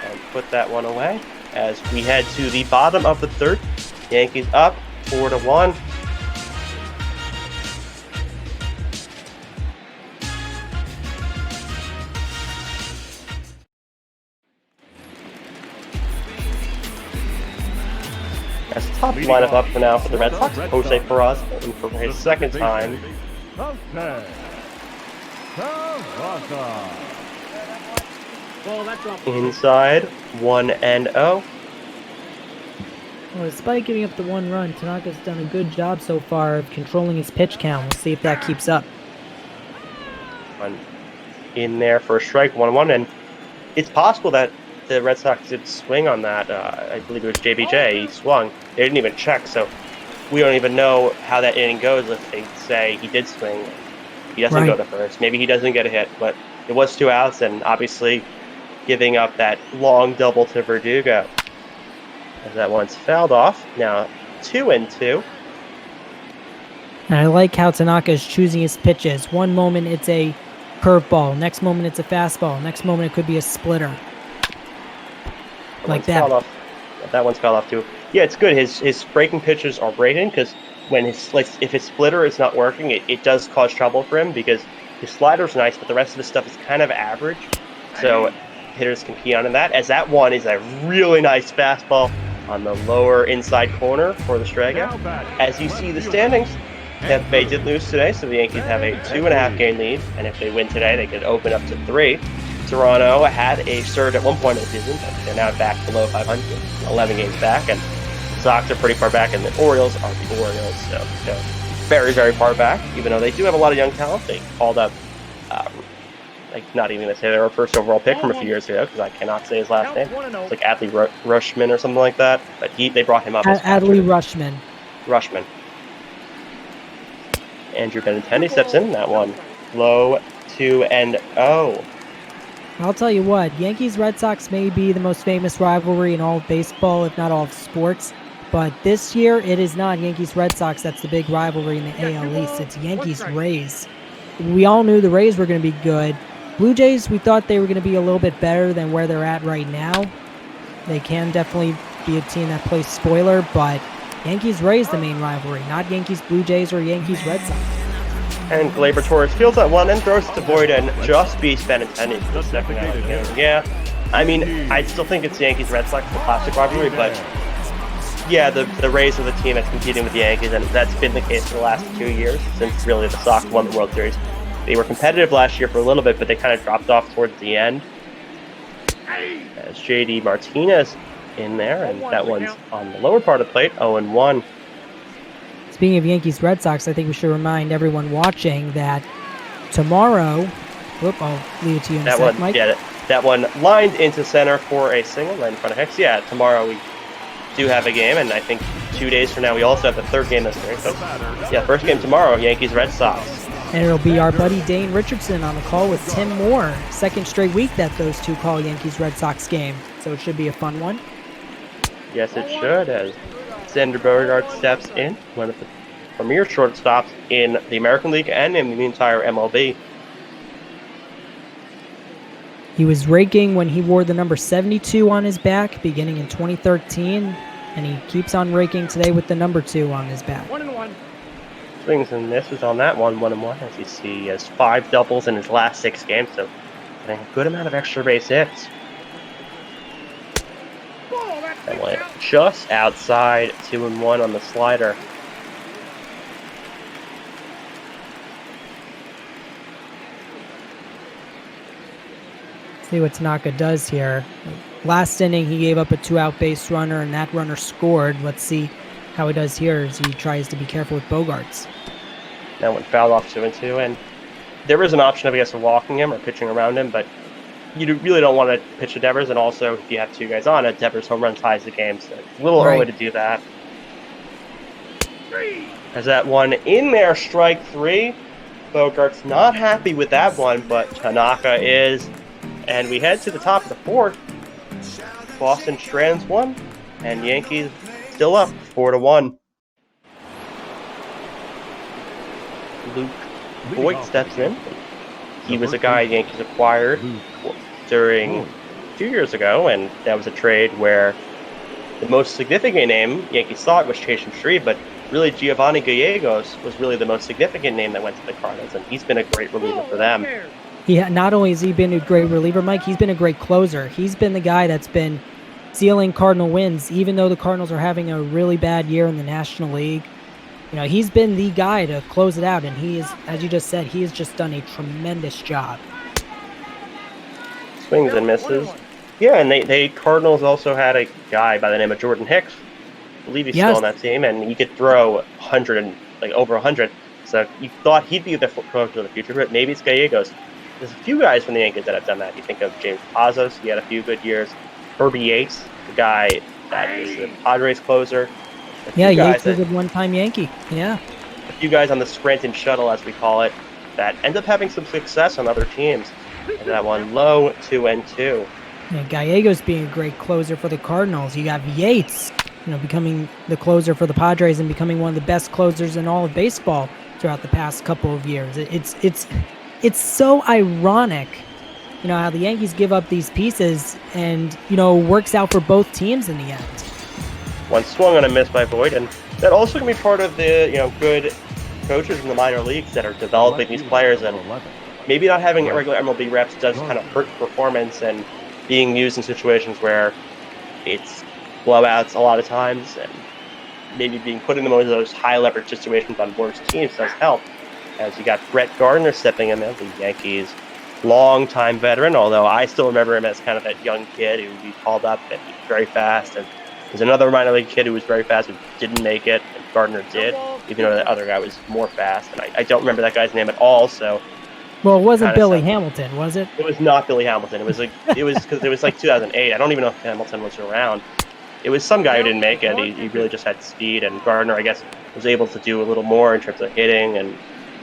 and put that one away as we head to the bottom of the third. Yankees up 4-1. As top lineup up for now for the Red Sox, Jose Perez in for his second time. Tanaka. Inside, 1-0. Well, despite giving up the 1 run, Tanaka's done a good job so far of controlling his pitch count. We'll see if that keeps up. In there for a strike, 1-1, and it's possible that the Red Sox did swing on that. I believe it was JBJ. He swung. They didn't even check, so we don't even know how that inning goes if they say he did swing. He doesn't go to first. Maybe he doesn't get a hit, but it was 2 outs, and obviously giving up that long double to Verdugo. As that one's fouled off. Now 2-2. And I like how Tanaka is choosing his pitches. One moment it's a curveball. Next moment it's a fastball. Next moment it could be a splitter. Like that. That one's fouled off too. Yeah, it's good. His breaking pitches are breaking because when if his splitter is not working, it does cause trouble for him because his slider's nice, but the rest of his stuff is kind of average. So hitters can key on that. As that one is a really nice fastball on the lower inside corner for the strikeout. As you see the standings, Tampa Bay did lose today, so the Yankees have a 2.5 game lead, and if they win today, they could open up to 3. Toronto had a surge at one point in the season, but they're now back below 500, 11 games back, and the Sox are pretty far back, and the Orioles are the Orioles, so very, very far back, even though they do have a lot of young talent. They called up, not even going to say they were first overall pick from a few years ago, because I cannot say his last name. It's like Adley Rushman or something like that, but they brought him up. Adley Rushman. Rushman. Andrew Benintendi steps in. That one low, 2-0. I'll tell you what, Yankees-Red Sox may be the most famous rivalry in all of baseball, if not all of sports. But this year, it is not Yankees-Red Sox that's the big rivalry in the AL East. It's Yankees-Rays. We all knew the Rays were going to be good. Blue Jays, we thought they were going to be a little bit better than where they're at right now. They can definitely be a team that plays spoiler, but Yankees-Rays the main rivalry, not Yankees-Blue Jays or Yankees-Red Sox. And Gleyber Torres fields that one and throws it to Boyd and just beats Benintendi for the second out of the game. Yeah, I mean, I still think it's Yankees-Red Sox, the classic rivalry, but yeah, the Rays are the team that's competing with the Yankees, and that's been the case for the last 2 years since really the Sox won the World Series. They were competitive last year for a little bit, but they kind of dropped off towards the end. As JD Martinez in there, and that one's on the lower part of the plate, 0-1. Speaking of Yankees-Red Sox, I think we should remind everyone watching that tomorrow, I'll leave it to you in a sec, Mike. Yeah, that one lined into center for a single right in front of Hicks. Yeah, tomorrow we do have a game, and I think 2 days from now we also have the third game this year. So, yeah, first game tomorrow, Yankees-Red Sox. And it'll be our buddy Dane Richardson on the call with Tim Moore. Second straight week that those two call Yankees-Red Sox game, so it should be a fun one. Yes, it should, as Xander Bogaerts steps in, one of the premier shortstops in the American League and in the entire MLB. He was raking when he wore the number 72 on his back beginning in 2013, and he keeps on raking today with the number 2 on his back. 1-1. Swings and misses on that one, 1-1, as you see he has 5 doubles in his last 6 games, so getting a good amount of extra base hits. That went just outside, 2-1 on the slider. See what Tanaka does here. Last inning, he gave up a 2-out base runner, and that runner scored. Let's see how he does here as he tries to be careful with Bogaerts. That one fouled off 2-2, and there is an option, I guess, of walking him or pitching around him, but you really don't want to pitch to Devers, and also if you have 2 guys on it, Devers home run ties the game, so it's a little early to do that. As that one in there, strike 3. Bogaerts not happy with that one, but Tanaka is. And we head to the top of the 4th. Boston strands 1, and Yankees still up 4-1. Luke Voigt steps in. He was a guy Yankees acquired during 2 years ago, and that was a trade where the most significant name Yankees thought was Chase Street, but really Giovanni Gallegos was really the most significant name that went to the Cardinals, and he's been a great reliever for them. Not only has he been a great reliever, Mike, he's been a great closer. He's been the guy that's been sealing Cardinal wins, even though the Cardinals are having a really bad year in the National League. he's been the guy to close it out, and he is, as you just said, he has just done a tremendous job. Swings and misses. Yeah, and they Cardinals also had a guy by the name of Jordan Hicks. I believe he's still on that team, and he could throw 100 and over 100. So you thought he'd be the coach of the future, but maybe it's Gallegos. There's a few guys from the Yankees that have done that. You think of James Pazos, he had a few good years. Herbie Yates, the guy that is the Padres closer. Yeah, Yates was a one-time Yankee. Yeah. A few guys on the Scranton shuttle, as we call it, that end up having some success on other teams. And that one low 2-2. Yeah, Gallegos being a great closer for the Cardinals. You got Yates, becoming the closer for the Padres and becoming one of the best closers in all of baseball throughout the past couple of years. It's so ironic, how the Yankees give up these pieces and, works out for both teams in the end. One swung on a miss by Boyd, and that also can be part of the, good coaches in the minor leagues that are developing these players, and maybe not having regular MLB reps does kind of hurt performance, and being used in situations where it's blowouts a lot of times, and maybe being put in those high leverage situations on worse teams does help. As you got Brett Gardner stepping in there, the Yankees' long-time veteran, although I still remember him as kind of that young kid who we called up and was very fast. And there's another minor league kid who was very fast who didn't make it, and Gardner did, even though the other guy was more fast. And I don't remember that guy's name at all, so... Well, it wasn't Billy Hamilton, was it? It was not Billy Hamilton. It was because it was like 2008. I don't even know if Hamilton was around. It was some guy who didn't make it. He really just had speed, and Gardner, I guess, was able to do a little more in terms of hitting and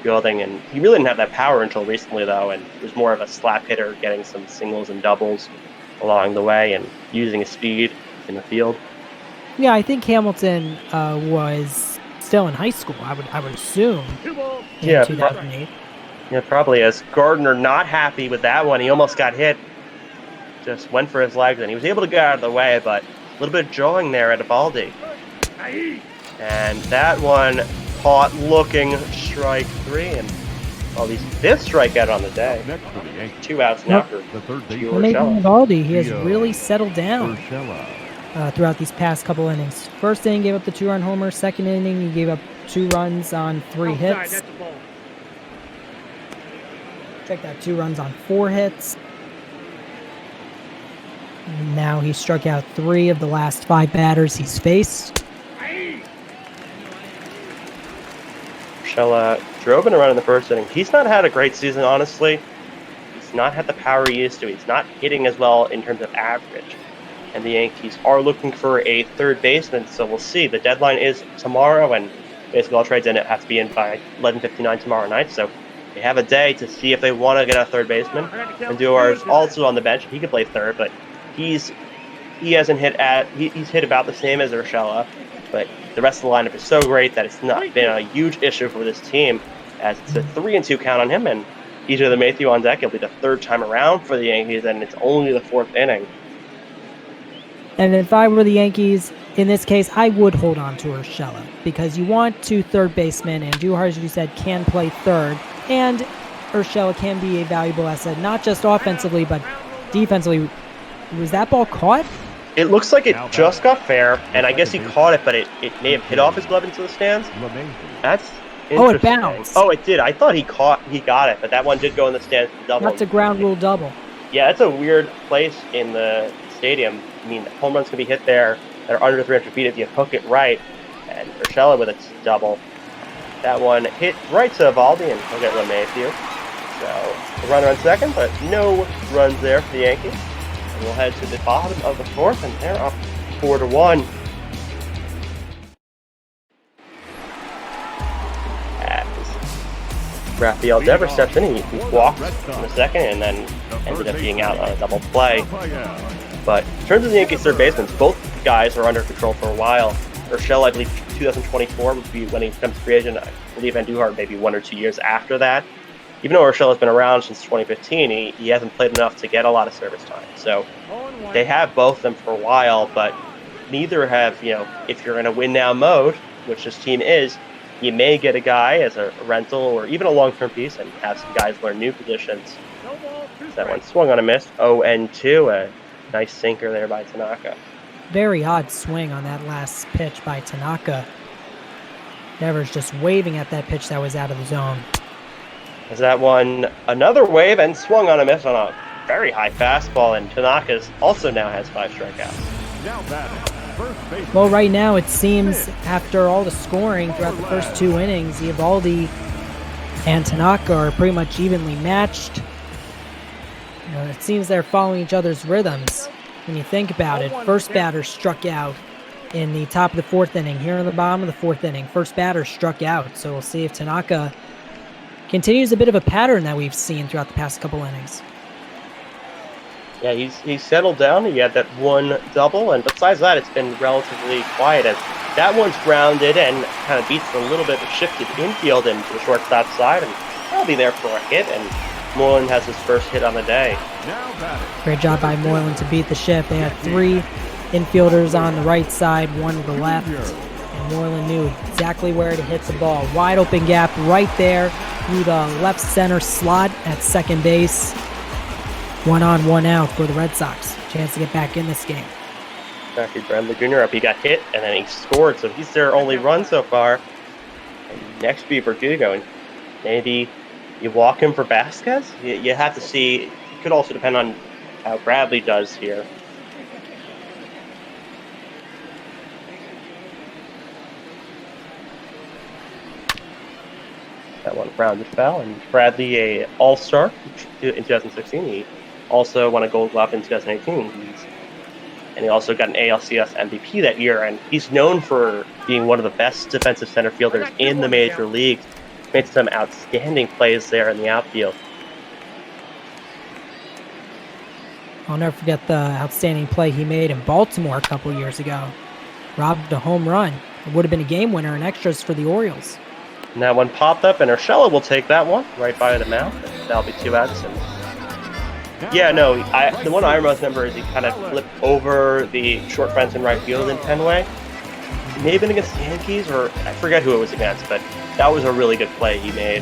fielding, and he really didn't have that power until recently, though, and was more of a slap hitter, getting some singles and doubles along the way and using his speed in the field. Yeah, I think Hamilton was still in high school, I would assume, in 2008. Yeah, probably. As Gardner not happy with that one, he almost got hit. Just went for his legs, and he was able to get out of the way, but a little bit of jawing there at Eovaldi. And that one caught looking strike 3, and his 5th strikeout on the day. 2 outs now for Nathan Eovaldi. He has really settled down throughout these past couple innings. First inning, gave up the 2-run homer. Second inning, he gave up 2 runs on 3 hits. Check that, 2 runs on 4 hits. And now he struck out 3 of the last 5 batters he's faced. Urshela drove in a run in the first inning. He's not had a great season, honestly. He's not had the power he used to. He's not hitting as well in terms of average. And the Yankees are looking for a third baseman, so we'll see. The deadline is tomorrow, and basically all trades in it have to be in by 11:59 tomorrow night, so they have a day to see if they want to get a third baseman. And Duar is also on the bench. He could play third, but he hasn't he's hit about the same as Urshela, but the rest of the lineup is so great that it's not been a huge issue for this team, as it's a 3-2 count on him, and EJ LeMahieu on deck. It'll be the 3rd time around for the Yankees, and it's only the 4th inning. And if I were the Yankees, in this case, I would hold on to Urshela, because you want 2 third basemen, and Duhar, as you said, can play third, and Urshela can be a valuable asset, not just offensively, but defensively. Was that ball caught? It looks like it just got fair, and I guess he caught it, but it may have hit off his glove into the stands. That's interesting. Oh, it bounced. Oh, it did. I thought he got it, but that one did go in the stands for double. That's a ground rule double. Yeah, that's a weird place in the stadium. I mean, home runs can be hit there that are under 300 feet if you hook it right, and Urshela with its double. That one hit right to Eovaldi, and he'll get LeMahieu. So, a runner on second, but no runs there for the Yankees. We'll head to the bottom of the 4th, and they're up 4-1. As Rafael Devers steps in, he walked in the second, and then ended up being out on a double play. But in terms of the Yankees' third basemen, both guys are under control for a while. Urshela, I believe 2024 would be when he becomes free agent. I believe Andujar maybe 1 or 2 years after that. Even though Urshela's been around since 2015, he hasn't played enough to get a lot of service time. So they have both of them for a while, but neither have, if you're in a win-now mode, which this team is, you may get a guy as a rental or even a long-term piece and have some guys learn new positions. That one swung on a miss. 0-2, a nice sinker there by Tanaka. Very odd swing on that last pitch by Tanaka. Devers just waving at that pitch that was out of the zone. As that one, another wave and swung on a miss on a very high fastball, and Tanaka's also now has 5 strikeouts. Now batting, first base. Well, right now it seems after all the scoring throughout the first 2 innings, Eovaldi and Tanaka are pretty much evenly matched. It seems they're following each other's rhythms. When you think about it, first batter struck out in the top of the 4th inning. Here in the bottom of the 4th inning, first batter struck out. So we'll see if Tanaka continues a bit of a pattern that we've seen throughout the past couple innings. Yeah, he's settled down. He had that one double, and besides that, it's been relatively quiet. And that one's grounded and kind of beats a little bit of shifted infield into the shortstop side, and that'll be there for a hit. And Moreland has his first hit on the day. Now batting. Great job by Moreland to beat the shift. They had 3 infielders on the right side, 1 to the left, and Moreland knew exactly where to hit the ball. Wide open gap right there through the left center slot at second base. 1 on, 1 out for the Red Sox. Chance to get back in this game. Matthew Bradley Jr. up. He got hit, and then he scored, so he's their only run so far. And next be Verdugo, and maybe you walk him for Vasquez? You have to see. It could also depend on how Bradley does here. That one rounded foul, and Bradley, a All-Star in 2016. He also won a Gold Glove in 2018. And he also got an ALCS MVP that year, and he's known for being one of the best defensive center fielders in the major leagues. Made some outstanding plays there in the outfield. I'll never forget the outstanding play he made in Baltimore a couple years ago. Robbed a home run. It would have been a game winner in extras for the Orioles. And that one popped up, and Urshela will take that one right by the mound. That'll be 2 outs. And yeah, no, the one I most remember is he kind of flipped over the short fence in right field in Fenway. It may have been against the Yankees, or I forget who it was against, but that was a really good play he made.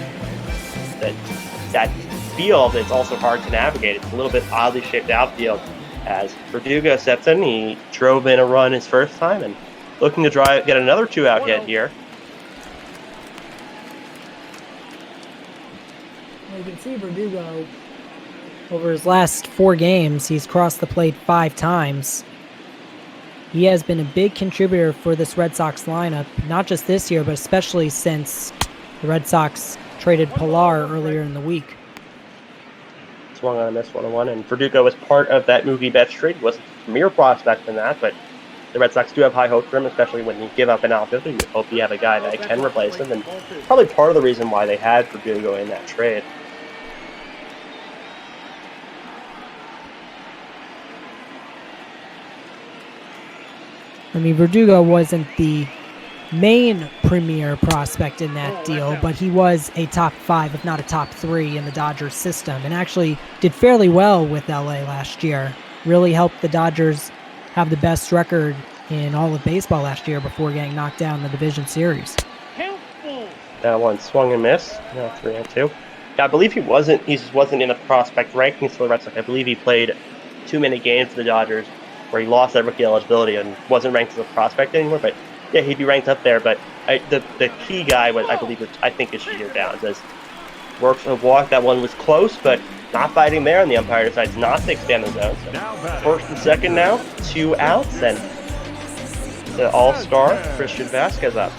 That field, it's also hard to navigate. It's a little bit oddly shaped outfield. As Verdugo steps in, he drove in a run his first time, and looking to get another 2-out hit here. You can see Verdugo, over his last 4 games, he's crossed the plate 5 times. He has been a big contributor for this Red Sox lineup, not just this year, but especially since the Red Sox traded Pilar earlier in the week. Swung on this 1-1, and Verdugo was part of that Mookie Betts trade. He wasn't a mere prospect in that, but the Red Sox do have high hopes for him, especially when you give up an outfielder. You hope you have a guy that can replace him, and probably part of the reason why they had Verdugo in that trade. I mean, Verdugo wasn't the main premier prospect in that deal, but he was a top 5, if not a top 3 in the Dodgers system, and actually did fairly well with LA last year. Really helped the Dodgers have the best record in all of baseball last year before getting knocked down in the division series. That one swung and missed. 3-2. Yeah, I believe he wasn't in the prospect rankings for the Red Sox. I believe he played too many games for the Dodgers where he lost that rookie eligibility and wasn't ranked as a prospect anymore. But yeah, he'd be ranked up there. But the key guy was, I think, is Jeter Downs. As works a walk, that one was close, but not fighting there, and the umpire decides not to expand the zone. So first and second now, 2 outs, and the All-Star Christian Vasquez up.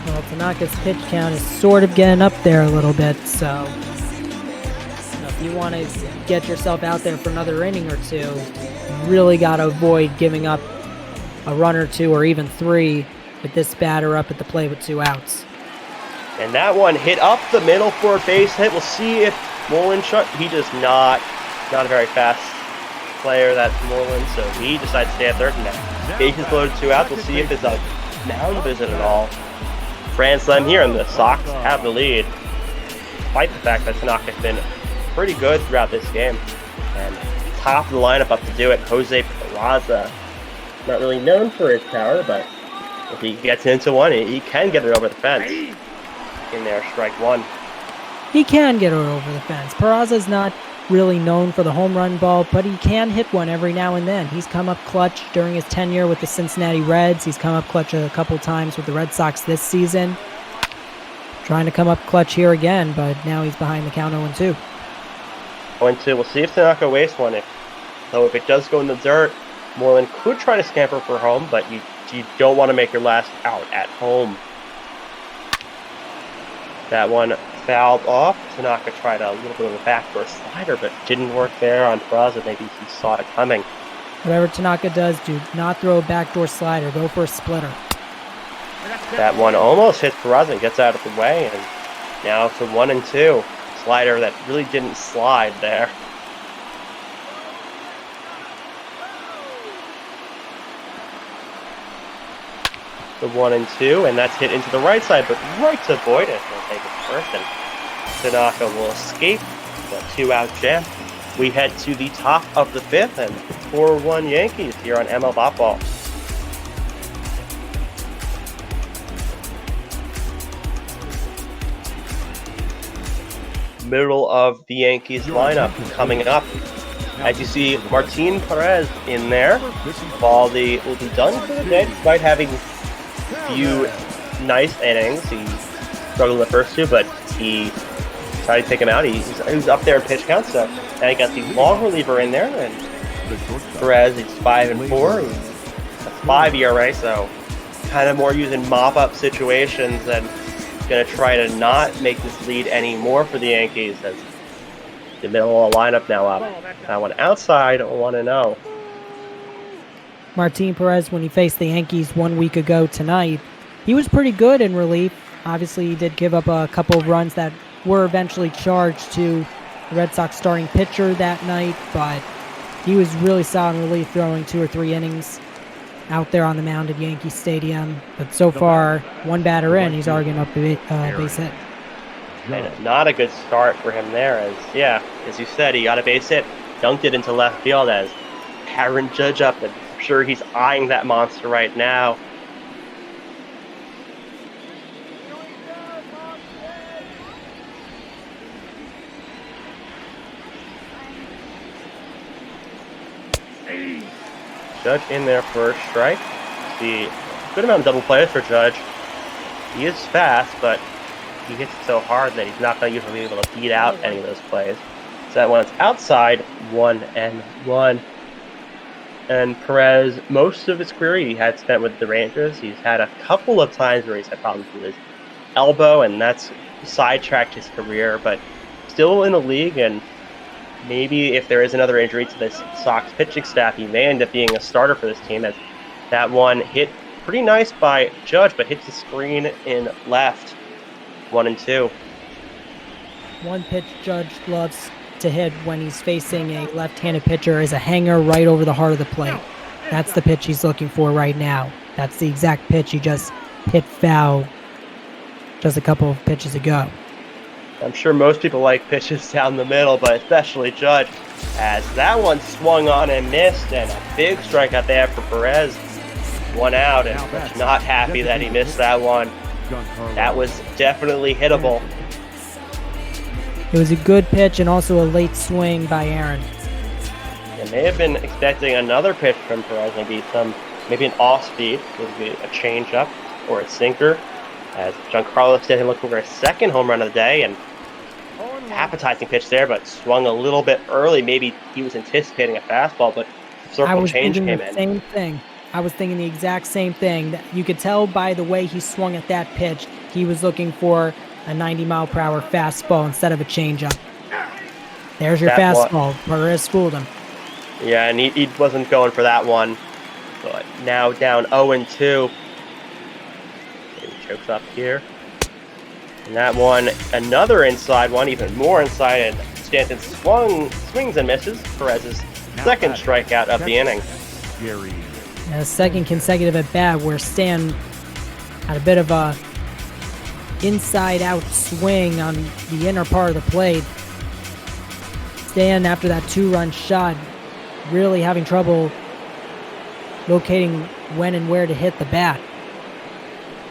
Well, Tanaka's pitch count is sort of getting up there a little bit, so if you want to get yourself out there for another inning or 2, you really got to avoid giving up a run or 2 or even 3 with this batter up at the plate with 2 outs. And that one hit up the middle for a base hit. We'll see if Moreland he does not a very fast player, that's Moreland, so he decides to stay at third now. Bases loaded, 2 outs. We'll see if it's a mound visit at all. Grand slam here, and the Sox have the lead, despite the fact that Tanaka's been pretty good throughout this game. And top of the lineup up to do it, Jose Peraza. Not really known for his power, but if he gets into one, he can get it over the fence. In there, strike 1. He can get her over the fence. Peraza's not really known for the home run ball, but he can hit one every now and then. He's come up clutch during his tenure with the Cincinnati Reds. He's come up clutch a couple times with the Red Sox this season. Trying to come up clutch here again, but now he's behind the count 0-2. 0-2. We'll see if Tanaka wastes one. If it does go in the dirt, Moreland could try to scamper for home, but you don't want to make your last out at home. That one fouled off. Tanaka tried a little bit of a backdoor slider, but didn't work there on Peraza. Maybe he saw it coming. Whatever Tanaka does, do not throw a backdoor slider. Go for a splitter. That one almost hits Peraza and gets out of the way, and now it's a 1-2. Slider that really didn't slide there. The 1-2, and that's hit into the right side, but right to Boyd. He'll take it first, and Tanaka will escape the 2-out jam. We head to the top of the 5th, and 4-1 Yankees here on ML BotBall. Middle of the Yankees lineup coming up. As you see, Martin Perez in there. Baldy will be done for the day, despite having few nice innings. He struggled in the first two, but he tried to take him out. He was up there in pitch count, so now he got the long reliever in there, and Perez is 5-4. He's a 5 ERA, so kind of more using mop-up situations, and going to try to not make this lead anymore for the Yankees, as the middle of the lineup now up. That one outside, 1-0. Martin Perez, when he faced the Yankees 1 week ago tonight, he was pretty good in relief. Obviously, he did give up a couple of runs that were eventually charged to the Red Sox starting pitcher that night, but he was really solid in relief, throwing 2 or 3 innings out there on the mound at Yankee Stadium. But so far, one batter in, he's already given up a base hit. And not a good start for him there, as you said, he got a base hit, dunked it into left field as Aaron Judge up, and I'm sure he's eyeing that monster right now. Judge in there for a strike. See, good amount of double plays for Judge. He is fast, but he hits it so hard that he's not going to usually be able to beat out any of those plays. So that one's outside, 1-1. And Perez, most of his career he had spent with the Rangers. He's had a couple of times where he's had problems with his elbow, and that's sidetracked his career, but still in the league, and maybe if there is another injury to this Sox pitching staff, he may end up being a starter for this team, as that one hit pretty nice by Judge, but hits the screen in left. 1-2. One pitch Judge loves to hit when he's facing a left-handed pitcher is a hanger right over the heart of the plate. That's the pitch he's looking for right now. That's the exact pitch he just hit foul just a couple of pitches ago. I'm sure most people like pitches down the middle, but especially Judge, as that one swung on and missed, and a big strikeout there for Perez. 1 out, and Judge not happy that he missed that one. That was definitely hittable. It was a good pitch and also a late swing by Aaron. They may have been expecting another pitch from Perez, maybe an off-speed, maybe a changeup or a sinker, as Giancarlo said he looked for a second home run of the day, and appetizing pitch there, but swung a little bit early. Maybe he was anticipating a fastball, but circle change came in. Same thing. I was thinking the exact same thing. You could tell by the way he swung at that pitch, he was looking for a 90-mile-per-hour fastball instead of a changeup. There's your fastball. Perez fooled him. Yeah, and he wasn't going for that one. But now down 0-2. Maybe chokes up here. And that one, another inside one, even more inside, and Stanton swings and misses. Perez's second strikeout of the inning. A second consecutive at bat where Stan had a bit of a inside-out swing on the inner part of the plate. Stan, after that 2-run shot, really having trouble locating when and where to hit the bat.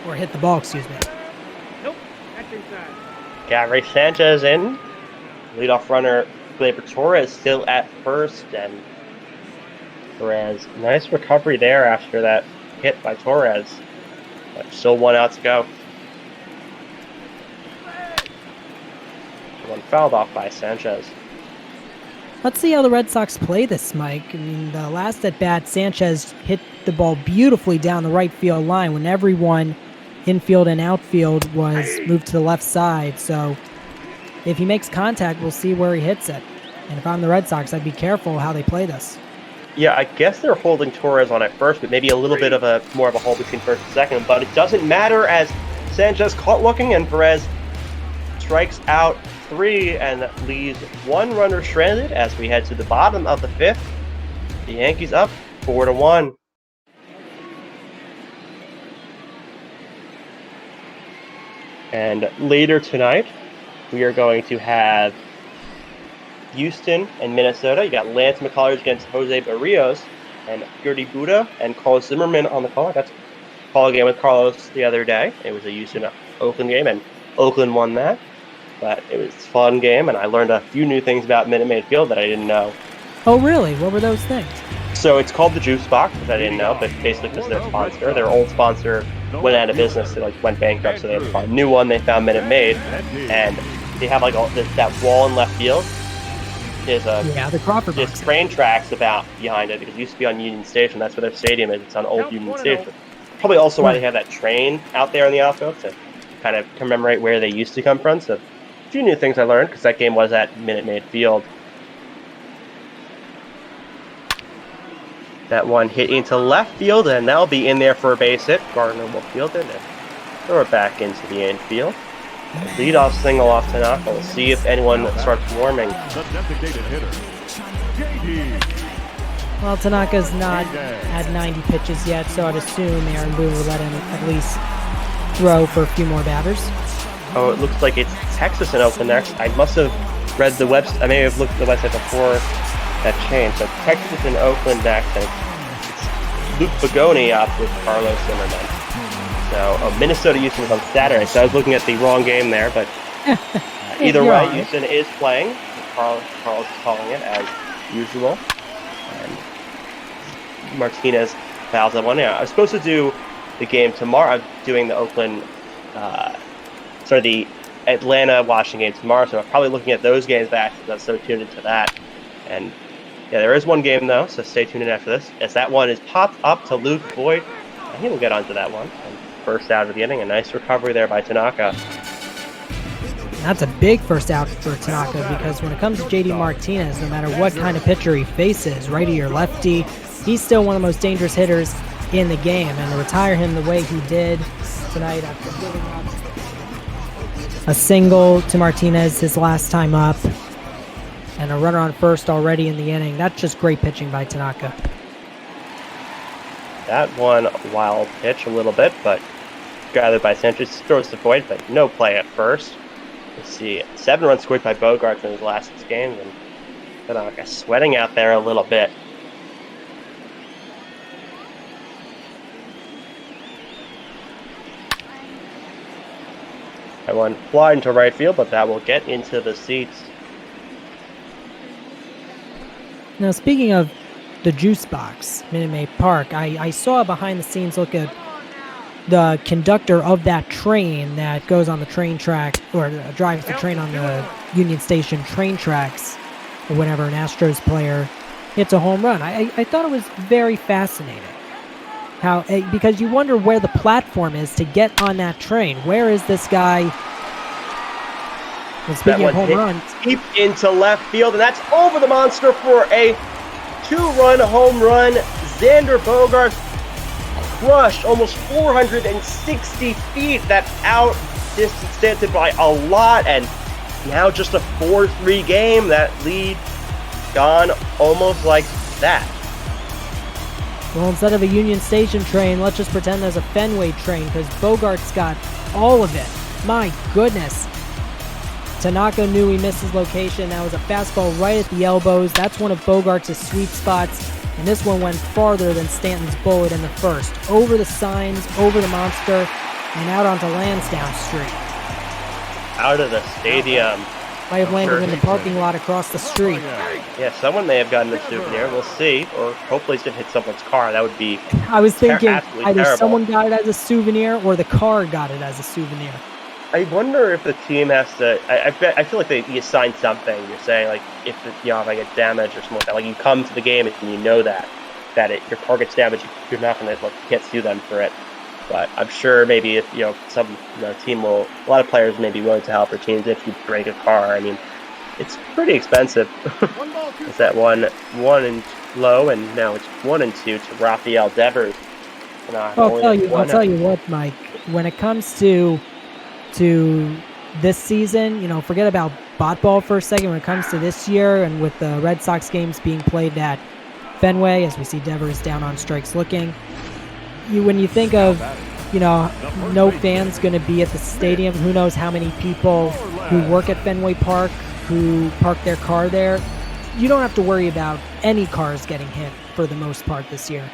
Or hit the ball, excuse me. Nope, that's inside. Gary Sanchez in. Leadoff runner Gleyber Torres still at first, and Perez, nice recovery there after that hit by Torres. But still 1 out to go. One fouled off by Sanchez. Let's see how the Red Sox play this, Mike. I mean, the last at bat, Sanchez hit the ball beautifully down the right field line when everyone infield and outfield was moved to the left side. So if he makes contact, we'll see where he hits it. And if I'm the Red Sox, I'd be careful how they play this. Yeah, I guess they're holding Torres on at first, but maybe a little bit of more of a hold between first and second. But it doesn't matter as Sanchez caught looking and Perez strikes out 3 and leaves 1 runner stranded as we head to the bottom of the 5th. The Yankees up 4-1. And later tonight, we are going to have Houston and Minnesota. You got Lance McCullers against Jose Barrios and Gertie Buda and Carlos Zimmerman on the call. I got to call a game with Carlos the other day. It was a Houston-Oakland game, and Oakland won that. But it was a fun game, and I learned a few new things about Minute Maid Field that I didn't know. Oh, really? What were those things? So it's called the Juice Box, which I didn't know, but basically because their sponsor, their old sponsor, went out of business. They went bankrupt, so they had to find a new one. They found Minute Maid, and they have that wall in left field. There's the Crawford box. There's train tracks about behind it because it used to be on Union Station. That's where their stadium is. It's on Old Union Station. Probably also why they have that train out there in the outfield to kind of commemorate where they used to come from. So a few new things I learned because that game was at Minute Maid Field. That one hit into left field, and that'll be in there for a base hit. Gardner will field it and throw it back into the infield. Leadoff single off Tanaka. We'll see if anyone starts warming. The designated hitter, JD. Well, Tanaka's not at 90 pitches yet, so I'd assume Aaron Boone will let him at least throw for a few more batters. Oh, it looks like it's Texas and Oakland next. I must have read the website. I may have looked at the website before that changed. So Texas and Oakland next, and it's Luke Bagoni up with Carlos Zimmerman. So Minnesota Houston is on Saturday. So I was looking at the wrong game there, but either way, Houston is playing. Carlos is calling it as usual. And Martinez fouls that one. Yeah, I was supposed to do the game tomorrow. I'm doing the the Atlanta-Washington game tomorrow, so I'm probably looking at those games back because I'm so tuned into that. And yeah, there is one game, though, so stay tuned in after this, as that one is popped up to Luke Boyd. I think we'll get onto that one. And first out of the inning, a nice recovery there by Tanaka. That's a big first out for Tanaka because when it comes to JD Martinez, no matter what kind of pitcher he faces, righty or lefty, he's still one of the most dangerous hitters in the game. And to retire him the way he did tonight after giving up a single to Martinez his last time up and a runner on first already in the inning, that's just great pitching by Tanaka. That one wild pitch a little bit, but gathered by Sanchez, throws to Boyd, but no play at first. Let's see, 7 runs scored by Bogarts in his last 6 games, and Tanaka sweating out there a little bit. That one fly into right field, but that will get into the seats. Now, speaking of the Juice Box, Minute Maid Park, I saw a behind-the-scenes look at the conductor of that train that goes on the train track, or drives the train on the Union Station train tracks, or whenever an Astros player hits a home run. I thought it was very fascinating. How, because you wonder where the platform is to get on that train. Where is this guy? And speaking of home runs, deep into left field, and that's over the monster for a 2-run home run. Xander Bogaerts crushed almost 460 feet. That out distanced it by a lot, and now just a 4-3 game. That lead gone almost like that. Well, instead of a Union Station train, let's just pretend there's a Fenway train because Bogarts got all of it. My goodness. Tanaka knew he missed his location. That was a fastball right at the elbows. That's one of Bogarts' sweet spots. And this one went farther than Stanton's bullet in the first. Over the signs, over the monster, and out onto Lansdowne Street. Out of the stadium. Might have landed Sure. in the parking lot across the street. Yeah, someone may have gotten a souvenir. We'll see. Or hopefully it's going to hit someone's car. That would be I was thinking absolutely either terrible. someone got it as a souvenir or the car got it as a souvenir. I wonder if the team has to. I feel like you assign something. You're saying like if if I get damaged or something like that, like you come to the game and you know that your car gets damaged, you're not gonna you can't sue them for it. But I'm sure maybe if some team will, a lot of players may be willing to help their teams if you break a car. I mean, it's pretty expensive. It's that one and low, and now it's 1-2 to Rafael Devers. I'll tell you what, Mike. When it comes to this season, forget about BotBall for a second. When it comes to this year, and with the Red Sox games being played at Fenway, as we see Devers down on strikes looking, when you think of no fans going to be at the stadium, who knows how many people who work at Fenway Park who park their car there, you don't have to worry about any cars getting hit for the most part this year.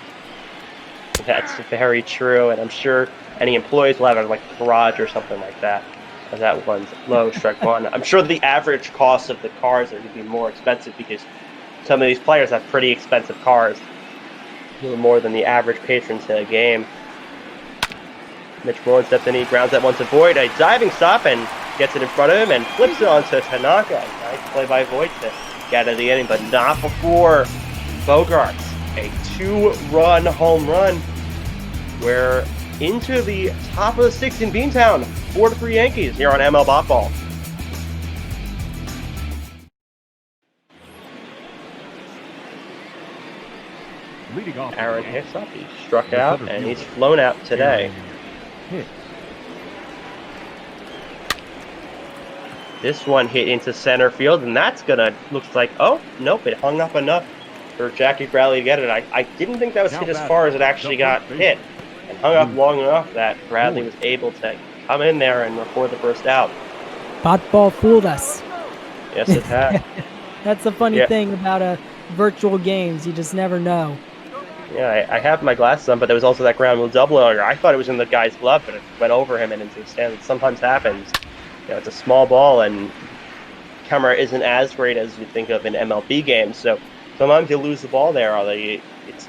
That's very true, and I'm sure any employees will have a garage or something like that. And that one's low, strike one. I'm sure the average cost of the cars are going to be more expensive because some of these players have pretty expensive cars, a little more than the average patron to a game. Mitch Moreland steps in, he grounds that one to Voigt, a diving stop, and gets it in front of him and flips it onto Tanaka. Nice play by Voigt to get out of the inning, but not before Bogarts. A 2-run home run. We're into the top of the sixth in Beantown. 4-3 Yankees here on ML BotBall. Leading off. Aaron hits up. He struck out and he's flown out today. This one hit into center field, and that's looks like, oh, nope, it hung up enough for Jackie Bradley to get it. I didn't think that was hit as far as it actually got hit, and hung up long enough that Bradley was able to come in there and record the first out. BotBall fooled us. Yes, it had. That's the funny thing about virtual games. You just never know. Yeah, I have my glasses on, but there was also that ground rule double earlier. I thought it was in the guy's glove, but it went over him and into the stand. It sometimes happens. It's a small ball, and camera isn't as great as you think of in MLB games. So sometimes you lose the ball there.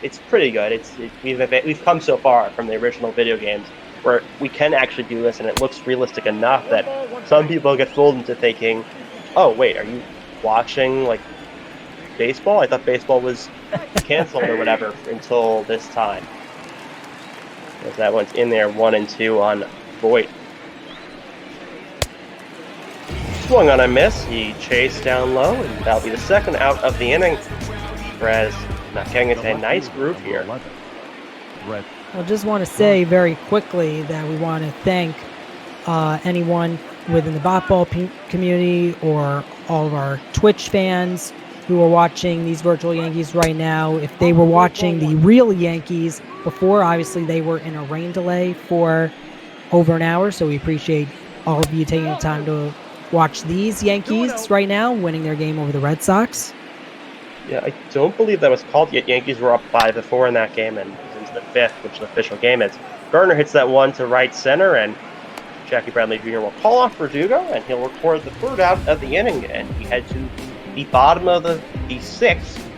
It's pretty good. We've come so far from the original video games where we can actually do this, and it looks realistic enough that some people get fooled into thinking, "Oh, wait, are you watching baseball? I thought baseball was canceled or whatever until this time." As that one's in there, 1-2 on Voigt. Swung on a miss. He chased down low, and that'll be the second out of the inning. Perez not getting into a nice groove here. I just want to say very quickly that we want to thank anyone within the BotBall community or all of our Twitch fans who are watching these virtual Yankees right now. If they were watching the real Yankees before, obviously they were in a rain delay for over an hour, so we appreciate all of you taking the time to watch these Yankees right now, winning their game over the Red Sox. Yeah, I don't believe that was called yet. Yankees were up 5-4 in that game, and into the fifth, which the official game is. Gardner hits that one to right center, and Jackie Bradley Jr. will call off Verdugo, and he'll record the third out of the inning, and we head to the bottom of the sixth,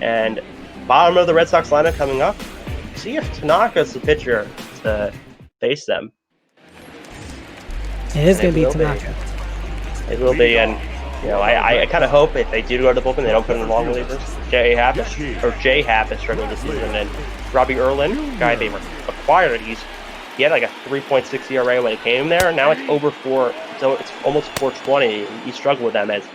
and bottom of the Red Sox lineup coming up. See if Tanaka's the pitcher to face them. It is going to be Tanaka. It will be, and I kind of hope if they do go to the bullpen, they don't put in the long relievers. Jay Happ is struggling this season, and Robbie Erlin, guy they acquired, he had like a 3.6 ERA when he came there, and now it's over 4, so it's almost 4.20. He struggled with them as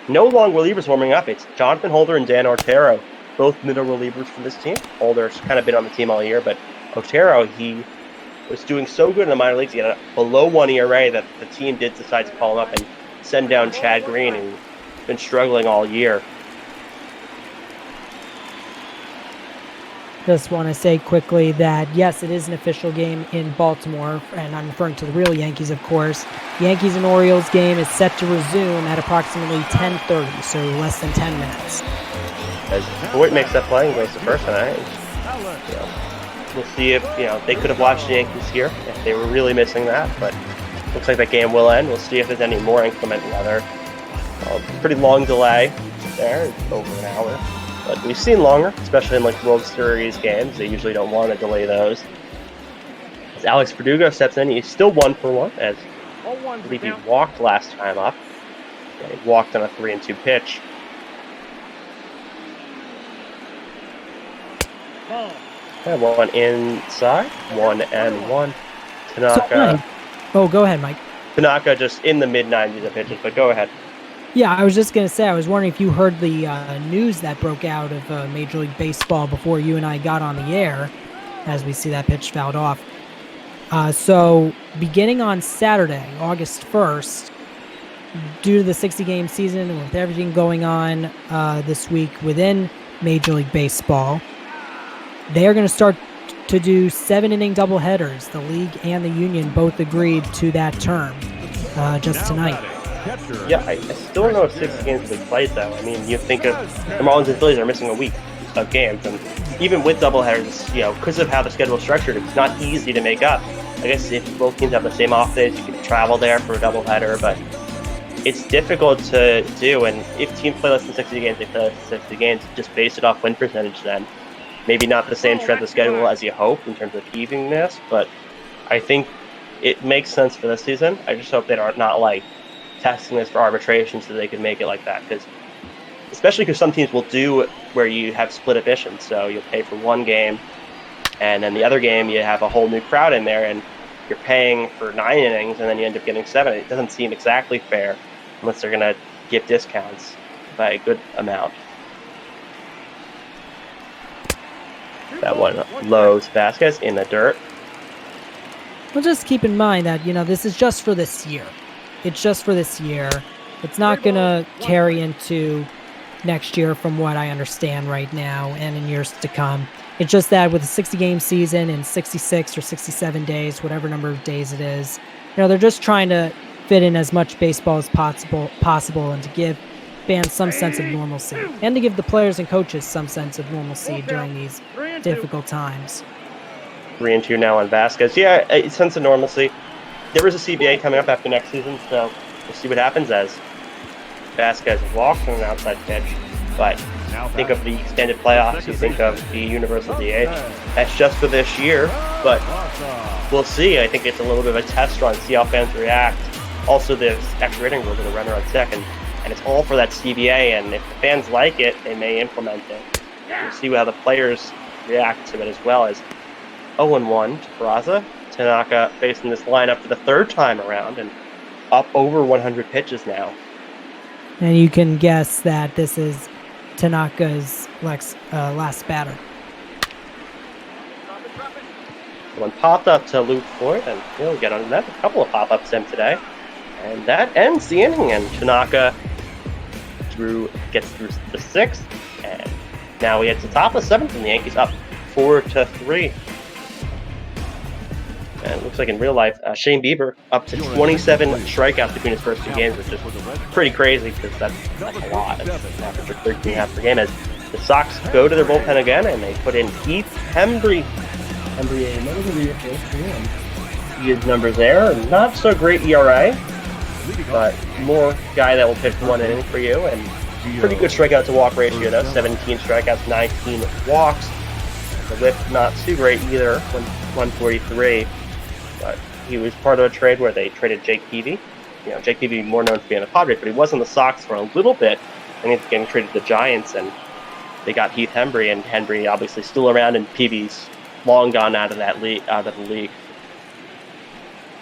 no long relievers warming up. It's Jonathan Holder and Dan Otero, both middle relievers for this team. Holder's kind of been on the team all year, but Otero, he was doing so good in the minor leagues. He had a below 1 ERA that the team did decide to call him up and send down Chad Green, who's been struggling all year. Just want to say quickly that, yes, it is an official game in Baltimore, and I'm referring to the real Yankees, of course. Yankees and Orioles game is set to resume at approximately 10:30, so less than 10 minutes. As Voigt makes that play and goes to first, and we'll see if they could have watched the Yankees here if they were really missing that, but looks like that game will end. We'll see if there's any more inclement weather. Pretty long delay there, over an hour. But we've seen longer, especially in like World Series games. They usually don't want to delay those. As Alex Verdugo steps in, he's still 1 for 1, as I believe he walked last time up. Yeah, he walked on a 3-2 pitch. And one inside, 1-1. Tanaka. Oh, go ahead, Mike. Tanaka just in the mid-90s of pitches, but go ahead. Yeah, I was just going to say, I was wondering if you heard the news that broke out of Major League Baseball before you and I got on the air, as we see that pitch fouled off. So, beginning on Saturday, August 1st, due to the 60-game season and with everything going on this week within Major League Baseball, they are going to start to do 7-inning doubleheaders. The league and the union both agreed to that term just tonight. Yeah, I still don't know if 60 games will be played, though. I mean, you think of the Marlins and Phillies are missing a week of games, and even with doubleheaders, because of how the schedule is structured, it's not easy to make up. I guess if both teams have the same off days, you can travel there for a doubleheader, but it's difficult to do. And if teams play less than 60 games, they play less than 60 games. Just base it off win percentage then. Maybe not the same strength of schedule as you hope in terms of eveningness, but I think it makes sense for this season. I just hope they are not like testing this for arbitration so they can make it like that, especially because some teams will do where you have split admissions, so you'll pay for one game and then the other game you have a whole new crowd in there and you're paying for 9 innings and then you end up getting 7. It doesn't seem exactly fair unless they're going to give discounts by a good amount. That one lows Vasquez in the dirt. Well, just keep in mind that, this is just for this year. It's just for this year. It's not going to carry into next year from what I understand right now and in years to come. It's just that with a 60-game season in 66 or 67 days, whatever number of days it is, they're just trying to fit in as much baseball as possible and to give fans some sense of normalcy and to give the players and coaches some sense of normalcy during these difficult times. 3-2 now on Vasquez. Yeah, a sense of normalcy. There is a CBA coming up after next season, so we'll see what happens as Vasquez walks on an outside pitch. But think of the extended playoffs, you think of the universal DH. That's just for this year, but we'll see. I think it's a little bit of a test run, see how fans react. Also, there's extra inning rule with a runner on second, and it's all for that CBA, and if the fans like it, they may implement it. We'll see how the players react to it as well. As 0-1 to Peraza. Tanaka facing this lineup for the third time around and up over 100 pitches now. And you can guess that this is Tanaka's last batter. One popped up to Luke Floyd, and he'll get on that. A couple of pop-ups to him today. And that ends the inning, and Tanaka gets through the 6th, and now we get to the top of the 7th, and the Yankees up 4-3. And it looks like in real life, Shane Bieber up to 27 strikeouts between his first 2 games, which is pretty crazy because that's a lot. It's an average of 13.5 per game. As the Sox go to their bullpen again, and they put in Heath Hembree. His numbers there. Not so great ERA, but more guy that will pitch 1 inning for you. And pretty good strikeout to walk ratio, though. 17 strikeouts, 19 walks. The whip not too great either, 143. But he was part of a trade where they traded Jake Peavy. Jake Peavy more known for being the Padres, but he was in the Sox for a little bit. And he's getting traded to the Giants, and they got Heath Hembree, and Hembree obviously still around, and Peavy's long gone out of the league.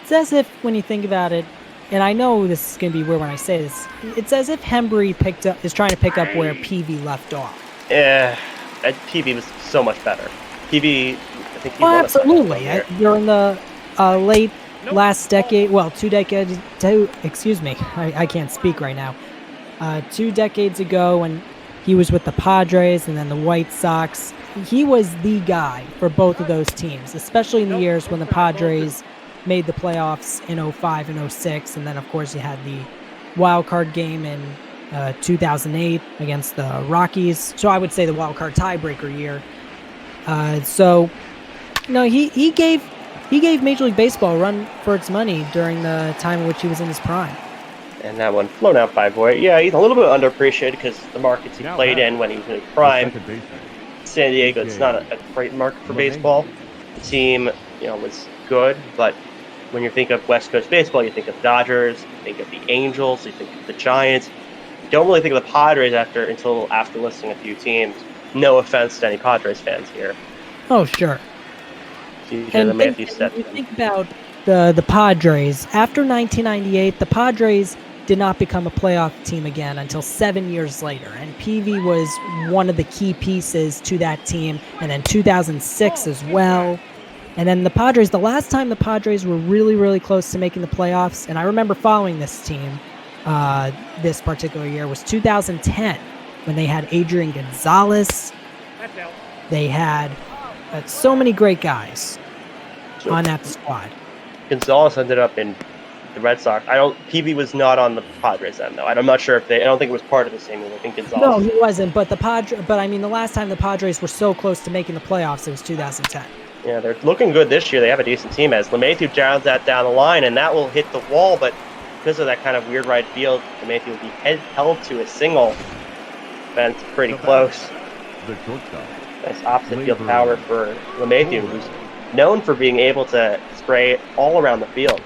It's as if, when you think about it, and I know this is going to be weird when I say this, it's as if Hembree is trying to pick up where Peavy left off. Peavy was so much better. Peavy, I think he won absolutely. During the late last decade, 2 decades, I can't speak right now. 2 decades ago when he was with the Padres and then the White Sox, he was the guy for both of those teams, especially in the years when the Padres made the playoffs in 05 and 06, and then of course you had the wild card game in 2008 against the Rockies. So I would say the wild card tiebreaker year. He gave Major League Baseball a run for its money during the time in which he was in his prime. And that one flown out by Voigt. Yeah, he's a little bit underappreciated because the markets he played in when he was in his prime. San Diego, it's not a great market for baseball. The team, was good, but when you think of West Coast baseball, you think of Dodgers, you think of the Angels, you think of the Giants. You don't really think of the Padres until after listing a few teams. No offense to any Padres fans here. Oh, sure. And think about the Padres. After 1998, the Padres did not become a playoff team again until 7 years later, and Peavy was one of the key pieces to that team, and then 2006 as well. And then the last time the Padres were really, really close to making the playoffs, and I remember following this team this particular year, was 2010, when they had Adrian Gonzalez. They had so many great guys on that squad. Gonzalez ended up in the Red Sox. Peavy was not on the Padres then, though. I'm not sure I don't think it was part of the same year. I think Gonzalez. No, he wasn't. But the last time the Padres were so close to making the playoffs, it was 2010. Yeah, they're looking good this year. They have a decent team as LeMahieu jams that down the line, and that will hit the wall. But because of that kind of weird right field, LeMahieu will be held to a single. Fence pretty close. Nice opposite field power for LeMahieu, who's known for being able to spray all around the field.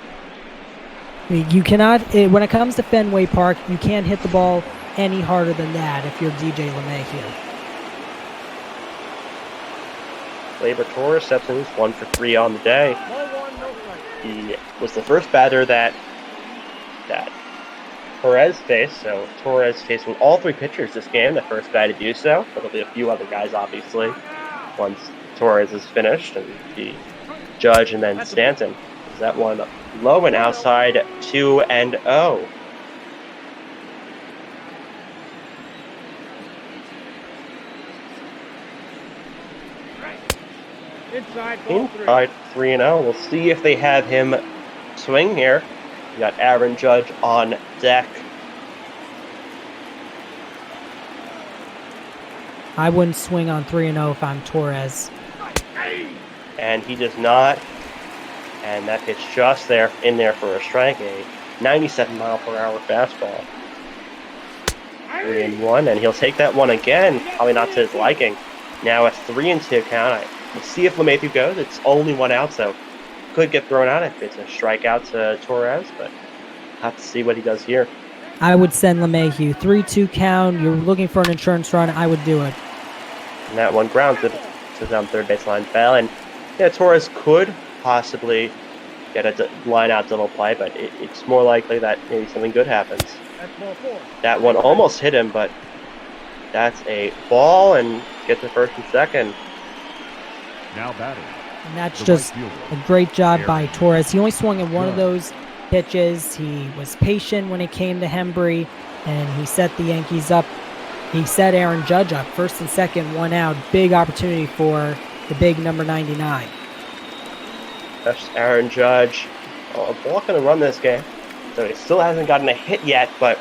You cannot, when it comes to Fenway Park, you can't hit the ball any harder than that if you're DJ LeMahieu. Gleyber Torres steps in, 1 for 3 on the day. He was the first batter that Torres faced, so Torres facing all 3 pitchers this game, the first guy to do so. There'll be a few other guys, obviously, once Torres is finished, and the Judge and then Stanton. Is that one low and outside, 2-0. Inside 3-0. We'll see if they have him swing here. We got Aaron Judge on deck. I wouldn't swing on 3-0 if I'm Torres. And he does not. And that pitch just in there for a strike, a 97-mile-per-hour fastball. 3-1, and he'll take that one again, probably not to his liking. Now a 3-2 count. We'll see if LeMahieu goes. It's only 1 out, so could get thrown out if it's a strikeout to Torres, but have to see what he does here. I would send LeMahieu. 3-2 count. You're looking for an insurance run. I would do it. And that one grounds it to down third baseline fell, and Torres could possibly get a line-out double play, but it's more likely that maybe something good happens. That one almost hit him, but that's a ball, and get to first and second. Now batting. And that's just a great job by Torres. He only swung at one of those pitches. He was patient when it came to Hembree, and he set the Yankees up. He set Aaron Judge up, first and second, 1 out. Big opportunity for the big number 99. That's Aaron Judge. Walking to run this game. So he still hasn't gotten a hit yet, but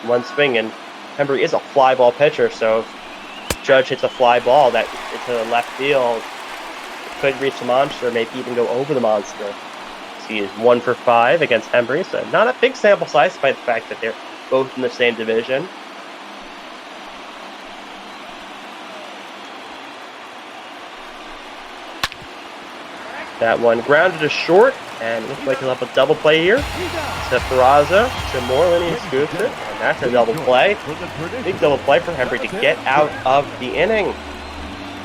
one swing, and Hembree is a fly ball pitcher, so if Judge hits a fly ball that into the left field, it could reach the monster, maybe even go over the monster. So he is 1 for 5 against Hembree, so not a big sample size despite the fact that they're both in the same division. That one grounded to short, and looks like he'll have a double play here. To Peraza, to Moreland, he scoops it, and that's a double play. Big double play for Hembree to get out of the inning.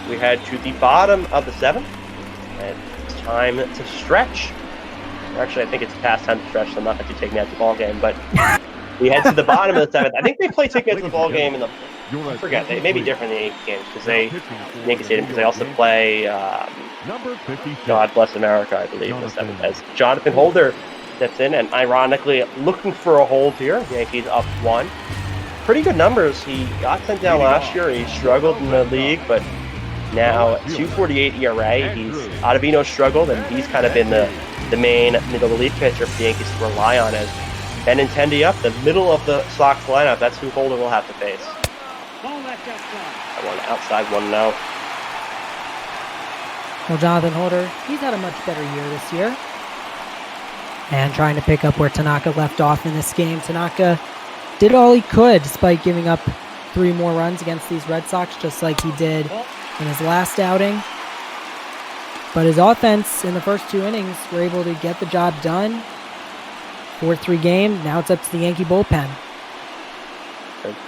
We head to the bottom of the 7th, and it's time to stretch. Actually, I think it's past time to stretch, so I'm not actually taking out the ball game, but we head to the bottom of the 7th. I think they play tickets to the ball game in the... I forget. They may be different in the Yankee games, because they also play... God Bless America, I believe, the 7th, as Jonathan Holder steps in, and ironically looking for a hold here. Yankees up 1. Pretty good numbers. He got sent down last year. He struggled in the league, but now 2.48 ERA. He's Ottavino struggled, and he's kind of been the main middle relief pitcher for the Yankees to rely on as Benintendi up, the middle of the Sox lineup. That's who Holder will have to face. That one outside, 1-0. Well, Jonathan Holder, he's had a much better year this year. and trying to pick up where Tanaka left off in this game. Tanaka did all he could despite giving up 3 more runs against these Red Sox, just like he did in his last outing. But his offense in the first 2 innings were able to get the job done. 4-3 game. Now it's up to the Yankee bullpen.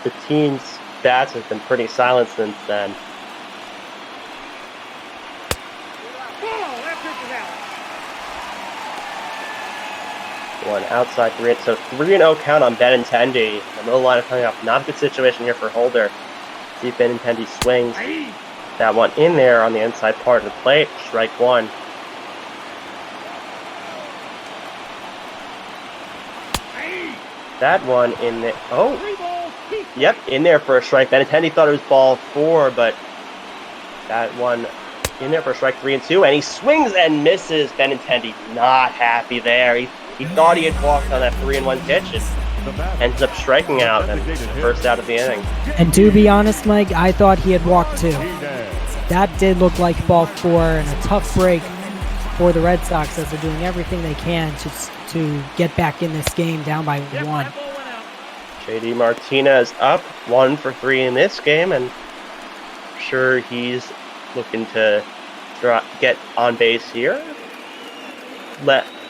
The team's bats have been pretty silent since then. One outside 3, so 3-0 count on Benintendi. The middle line coming up. Not a good situation here for Holder. See if Benintendi swings. That one in there on the inside part of the plate. Strike 1. That one in there. Oh, yep, in there for a strike. Benintendi thought it was ball 4, but that one in there for strike 3 and 2, and he swings and misses. Benintendi not happy there. He thought he had walked on that 3-1 pitch and ends up striking out and first out of the inning. And to be honest, Mike, I thought he had walked too. That did look like ball 4 and a tough break for the Red Sox as they're doing everything they can to get back in this game down by 1. JD Martinez up 1 for 3 in this game, and I'm sure he's looking to get on base here.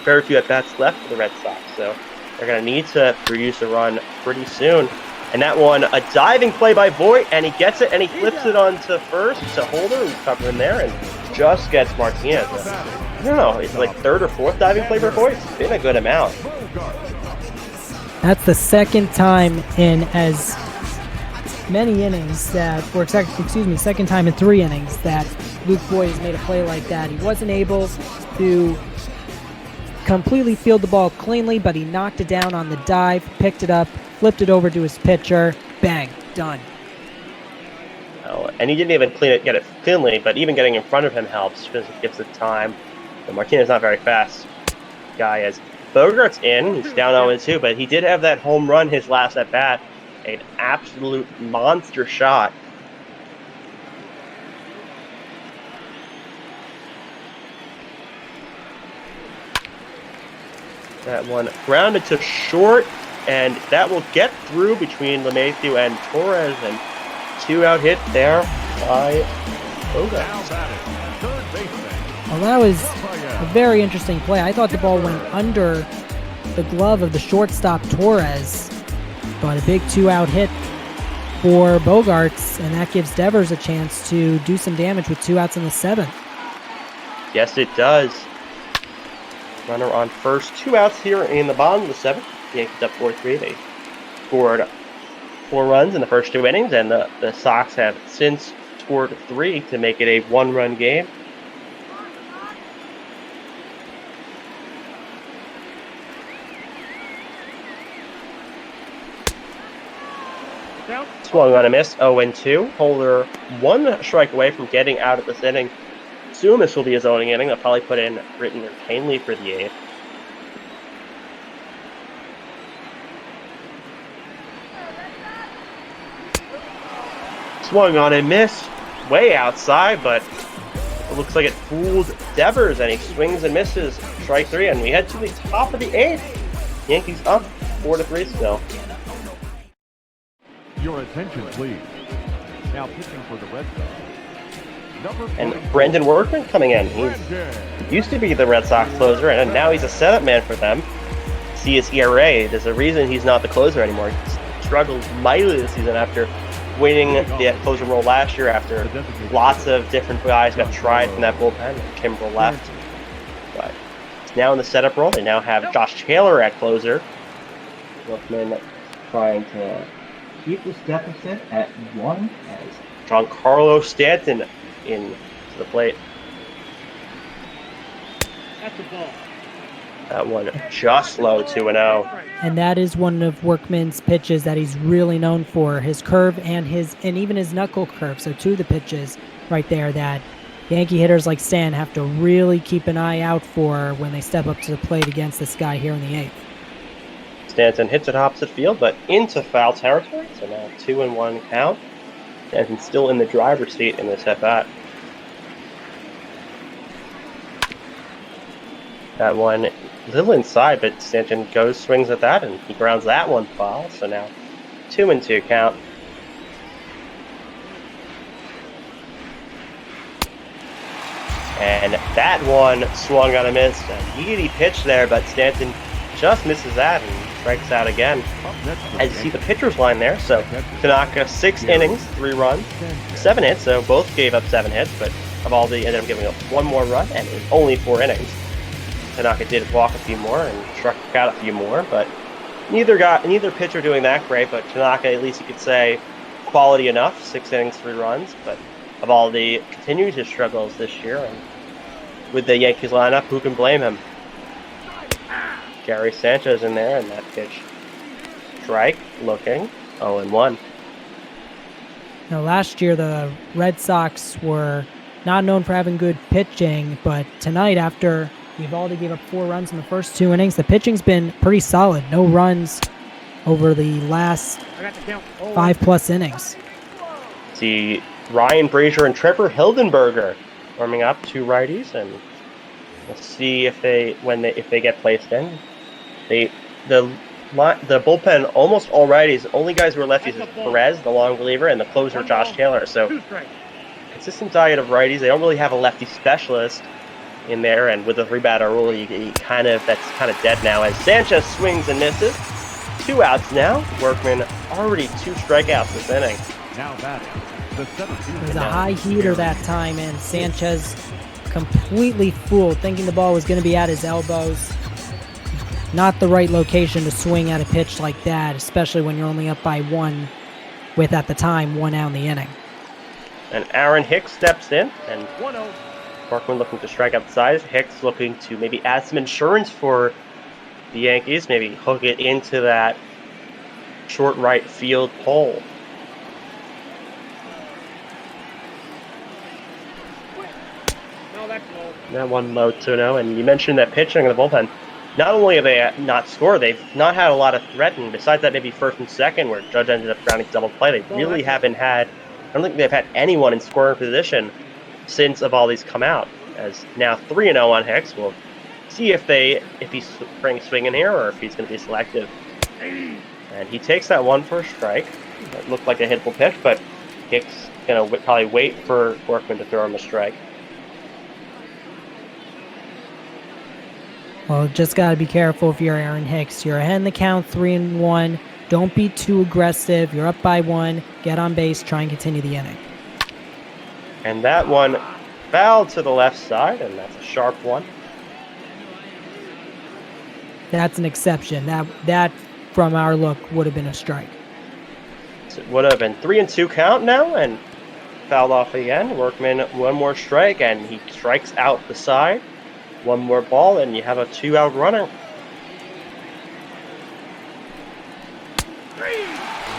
Very few at-bats left for the Red Sox, so they're going to need to produce a run pretty soon. And that one, a diving play by Voit, and he gets it, and he flips it onto first to Holder, who's covering there, and just gets Martinez. I don't know, it's like 3rd or 4th diving play for Voit. It's been a good amount. That's the second time in as many innings that, second time in 3 innings that Luke Voit has made a play like that. He wasn't able to completely field the ball cleanly, but he knocked it down on the dive, picked it up, flipped it over to his pitcher, bang, done. Oh, and he didn't even get it cleanly, but even getting in front of him helps because it gives it time. But Martinez not very fast. Guy is Bogart's in. He's down 0-2, but he did have that home run his last at bat. An absolute monster shot. That one grounded to short, and that will get through between LeMahieu and Torres, and 2-out hit there by Bogart. Well, that was a very interesting play. I thought the ball went under the glove of the shortstop Torres, but a big 2-out hit for Bogarts, and that gives Devers a chance to do some damage with 2 outs in the 7th. Yes, it does. Runner on first, 2 outs here in the bottom of the 7th. The Yankees up 4-3. They scored 4 runs in the first 2 innings, and the Sox have since scored 3 to make it a 1-run game. Swung on a miss, 0-2. Holder 1 strike away from getting out of this inning. Assume this will be his opening inning. They'll probably put in Britton or Canley for the 8th. Swung on and missed. Way outside, but it looks like it fooled Devers, and he swings and misses. Strike 3, and we head to the top of the 8th. Yankees up 4-3 still. Your attention, please. Now pitching for the Red Sox. And Brendan Workman coming in. He used to be the Red Sox closer, and now he's a setup man for them. See his ERA. There's a reason he's not the closer anymore. He struggled mightily this season after winning the closer role last year, after lots of different guys got tried from that bullpen. Kimbrel left. But now in the setup role, they now have Josh Taylor at closer. Workman trying to keep this deficit at 1 as Giancarlo Stanton in to the plate. That's the ball. That one just low, 2-0. And that is one of Workman's pitches that he's really known for, his curve and even his knuckle curve. So 2 of the pitches right there that Yankee hitters like Stan have to really keep an eye out for when they step up to the plate against this guy here in the 8th. Stanton hits it opposite field, but into foul territory. So now 2-1 count. Stanton's still in the driver's seat in this at-bat. That one a little inside, but Stanton goes, swings at that, and he grounds that one foul. So now 2-2 count. And that one swung on a miss. A needy pitch there, but Stanton just misses that and strikes out again. As you see the pitcher's line there, so Tanaka 6 innings, 3 runs, 7 hits, so both gave up 7 hits, but Eovaldi ended up giving up 1 more run, and it was only 4 innings. Tanaka did walk a few more and struck out a few more, but neither pitcher doing that great, but Tanaka, at least you could say, quality enough, 6 innings, 3 runs, but Eovaldi continues his struggles this year, and with the Yankees lineup, who can blame him? Gary Sanchez in there, and that pitch. Strike, looking, 0-1. Now, last year, the Red Sox were not known for having good pitching, but tonight, after Eovaldi gave up 4 runs in the first 2 innings, the pitching's been pretty solid. No runs over the last 5+ innings. See Ryan Brazier and Trevor Hildenberger warming up, 2 righties, and we'll see if they get placed in. The bullpen, almost all righties. Only guys who are lefties is Perez, the long reliever, and the closer Josh Taylor. So consistent diet of righties. They don't really have a lefty specialist in there, and with the 3-batter rule, that's kind of dead now. As Sanchez swings and misses, 2 outs now. Workman already 2 strikeouts this inning. Now batting. It was a high heater that time, and Sanchez completely fooled, thinking the ball was going to be at his elbows. Not the right location to swing at a pitch like that, especially when you're only up by 1 with, at the time, 1 out in the inning. And Aaron Hicks steps in, and Workman looking to strike outside. Hicks looking to maybe add some insurance for the Yankees, maybe hook it into that short right field pole. That one low 2-0, and you mentioned that pitching in the bullpen. Not only have they not scored, they've not had a lot of threatening. Besides that, maybe first and second, where Judge ended up grounding double play, they really haven't had. I don't think they've had anyone in scoring position since Eovaldi's come out. As now 3-0 on Hicks. We'll see if he's bringing swing in here or if he's going to be selective. And he takes that one for a strike. It looked like a hittable pitch, but Hicks going to probably wait for Workman to throw him a strike. Well, just got to be careful if you're Aaron Hicks. You're ahead in the count, 3-1. Don't be too aggressive. You're up by 1. Get on base. Try and continue the inning. And that one fouled to the left side, and that's a sharp one. That's an exception. That from our look, would have been a strike. So it would have been 3-2 count now, and fouled off again. Workman, 1 more strike, and he strikes out the side. 1 more ball, and you have a 2-out runner.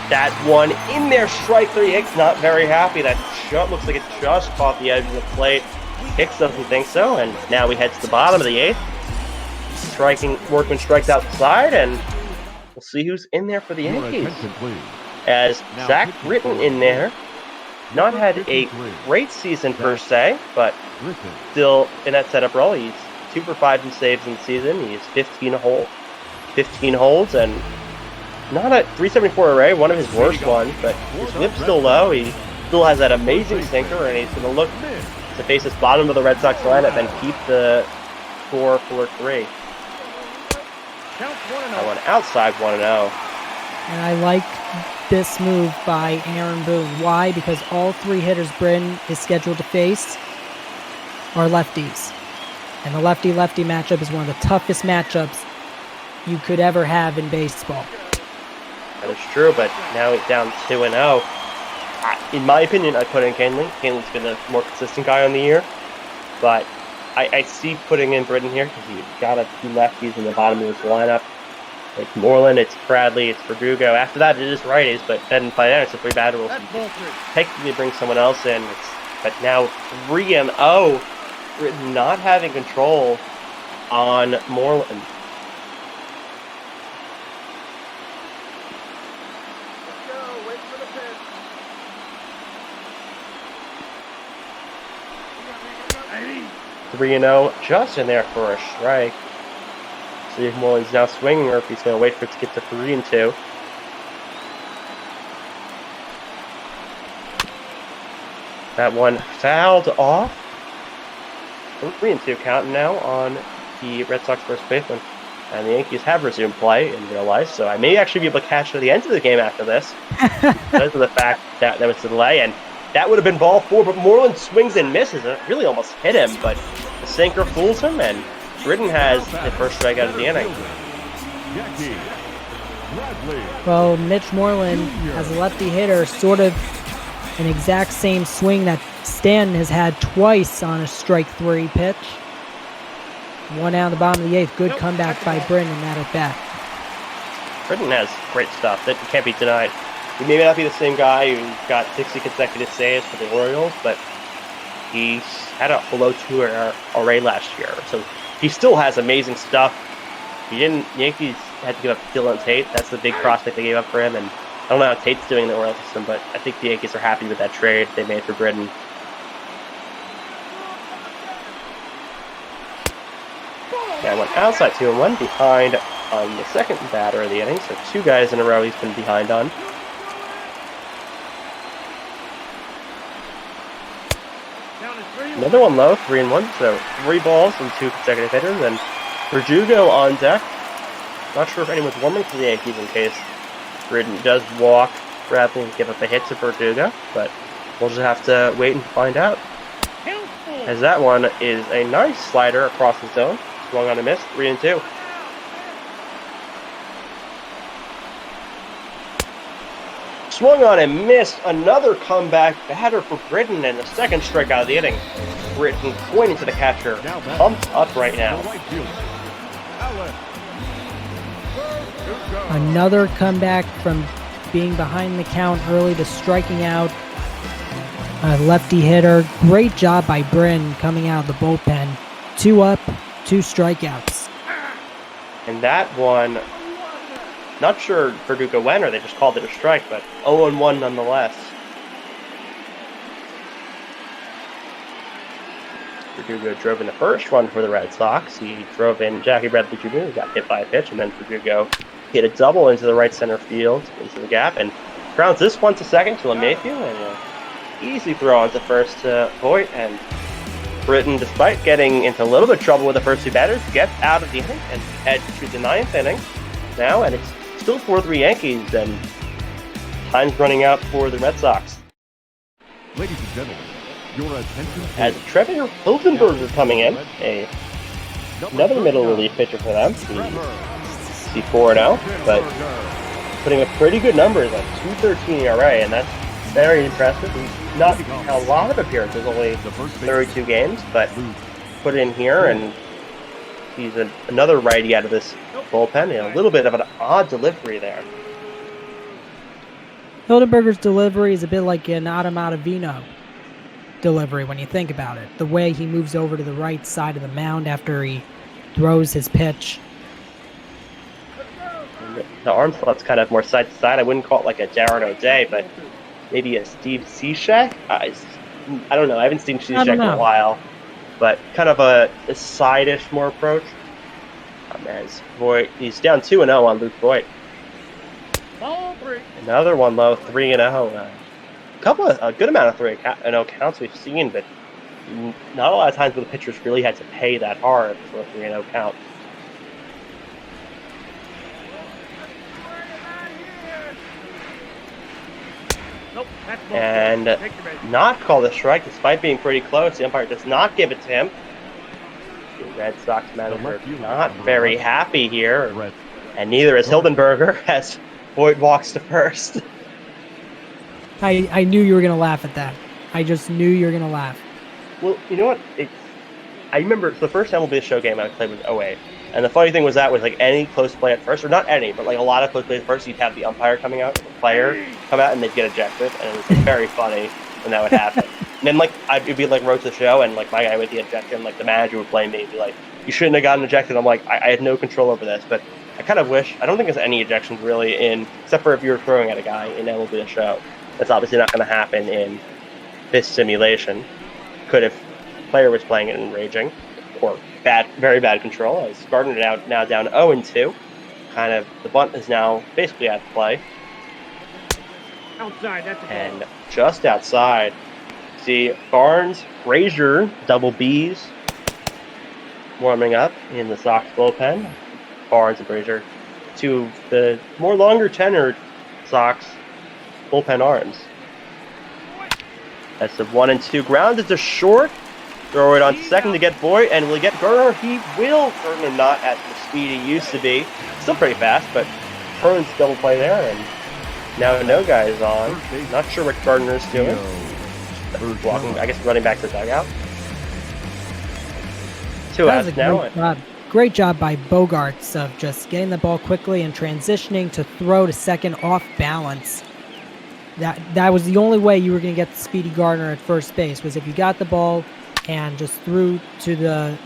That one in there, strike 3. Hicks not very happy. That shot looks like it just caught the edge of the plate. Hicks doesn't think so, and now we head to the bottom of the 8th. Workman strikes out the side, and we'll see who's in there for the Yankees. As Zach Britton in there. Not had a great season per se, but still in that setup role. He's 2 for 5 in saves in the season. He's 15 holds, and not a 374 array, one of his worst ones, but his whip's still low. He still has that amazing sinker, and he's going to look to face this bottom of the Red Sox lineup and keep the score 4-3. That one outside 1-0. And I like this move by Aaron Boone. Why? Because all 3 hitters Britton is scheduled to face are lefties. And the lefty-lefty matchup is one of the toughest matchups you could ever have in baseball. That is true, but now he's down 2-0. In my opinion, I'd put in Canley. Canley's been a more consistent guy on the year. But I see putting in Britton here because you've got a few lefties in the bottom of this lineup. It's Moreland, it's Bradley, it's Verdugo. After that, it is righties, but then by then it's a 3-batter rule. Technically bring someone else in. But now 3-0. Britton not having control on Moreland. Wait for the pitch. 3-0, just in there for a strike. see if Moreland's now swinging or if he's going to wait for it to get to 3-2. That one fouled off. 3-2 count now on the Red Sox first baseman. And the Yankees have resumed play in real life, so I may actually be able to catch to the end of the game after this because of the fact that there was a delay. And that would have been ball 4, but Moreland swings and misses. It really almost hit him, but the sinker fools him, and Britton has the first strikeout of the inning. Well, Mitch Moreland, as a lefty hitter, sort of an exact same swing that Stanton has had twice on a strike 3 pitch. One out of the bottom of the 8th. Good comeback by Britton in that at bat. Britton has great stuff that can't be denied. He may not be the same guy who got 60 consecutive saves for the Orioles, but he's had a below 2 ERA last year, so he still has amazing stuff. Yankees had to give up Dylan Tate. That's the big prospect they gave up for him, and I don't know how Tate's doing in the Orioles system, but I think the Yankees are happy with that trade they made for Britton. Guy went outside 2-1, behind on the second batter of the inning, so 2 guys in a row he's been behind on. Another one low, 3-1, so 3 balls and 2 consecutive hitters, and Verdugo on deck. Not sure if anyone's warming for the Yankees in case Britton does walk rather than give up a hit to Verdugo, but we'll just have to wait and find out. As that one is a nice slider across the zone. Swung on a miss, 3-2. Swung on and missed. Another comeback batter for Britton and the second strikeout of the inning. Britton pointing to the catcher, pumped up right now. Another comeback from being behind the count early to striking out a lefty hitter. Great job by Britton coming out of the bullpen. 2 up, 2 strikeouts. And that one, not sure Verdugo went or they just called it a strike, but 0-1 nonetheless. Verdugo drove in the first run for the Red Sox. He drove in Jackie Bradley Jr., who got hit by a pitch, and then Verdugo hit a double into the right center field, into the gap, and grounds this one to second to LeMahieu, and an easy throw onto first to Voit, and Britton, despite getting into a little bit of trouble with the first 2 batters, gets out of the inning and heads to the 9th inning now, and it's still 4-3 Yankees, and time's running out for the Red Sox. Ladies and gentlemen, your attention. As Trevor Hildenberger coming in, another middle relief pitcher for them. He's 4-0, but putting up pretty good numbers at 2.13 ERA, and that's very impressive. He's not had a lot of appearances, only 32 games, but put in here, and he's another righty out of this bullpen. A little bit of an odd delivery there. Hildenberger's delivery is a bit like an Adam Ottavino delivery when you think about it. The way he moves over to the right side of the mound after he throws his pitch. The arm slot's kind of more side to side. I wouldn't call it like a Darren O'Day, but maybe a Steve Cishek? I don't know. I haven't seen Cishek in a while, but kind of a side-ish more approach. As Voit, he's down 2-0 on Luke Voit. Another one low, 3-0. A good amount of 3-0 counts we've seen, but not a lot of times where the pitchers really had to pay that hard for a 3-0 count. And not called a strike despite being pretty close. The umpire does not give it to him. The Red Sox manager not very happy here, and neither is Hildenberger as Voit walks to first. I knew you were going to laugh at that. I just knew you were going to laugh. Well, you know what? I remember the first MLB show game I played was 08. And the funny thing was that was like any close play at first, or not any, but like a lot of close plays at first, you'd have the umpire coming out, the player come out, and they'd get ejected. And it was like, very funny when that would happen. And then like it'd be like road to the show, and like my guy would get ejected, and like the manager would blame me and be like, "You shouldn't have gotten ejected." I'm like, I had no control over this, but I kind of wish. I don't think there's any ejections really except for if you're throwing at a guy in MLB show. That's obviously not going to happen in this simulation. Could if the player was playing it and raging. or very bad control, as Gardner now down 0-2. Kind of, the bunt is now basically at play. Outside, that's a ball. And just outside, see Barnes, Frazier, double Bs, warming up in the Sox bullpen. Barnes and Frazier, two of the more longer tenured Sox bullpen arms. That's the 1-2 ground. It's a short. Throw it on second to get Boyd, and will he get Gardner? He will. Gardner not at the speed he used to be. Still pretty fast, but turns double play there, and now no guys on. Not sure what Gardner's doing. Walking, I guess, running back to the dugout. 2 outs now. Great job by Bogaerts of just getting the ball quickly and transitioning to throw to second off balance. That was the only way you were going to get the speedy Gardner at first base, was if you got the ball and just threw to the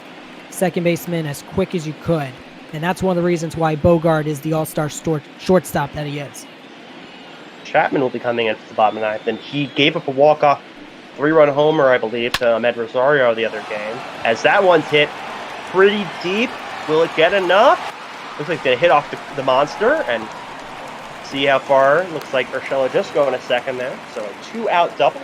second baseman as quick as you could. And that's one of the reasons why Bogart is the all-star shortstop that he is. Chapman will be coming in for the bottom of the ninth, and he gave up a walk-off 3-run homer, I believe, to Ahmed Rosario the other game. As that one's hit pretty deep, will it get enough? Looks like they hit off the monster, and see how far. Looks like Urshela just going a second there, so a 2-out double.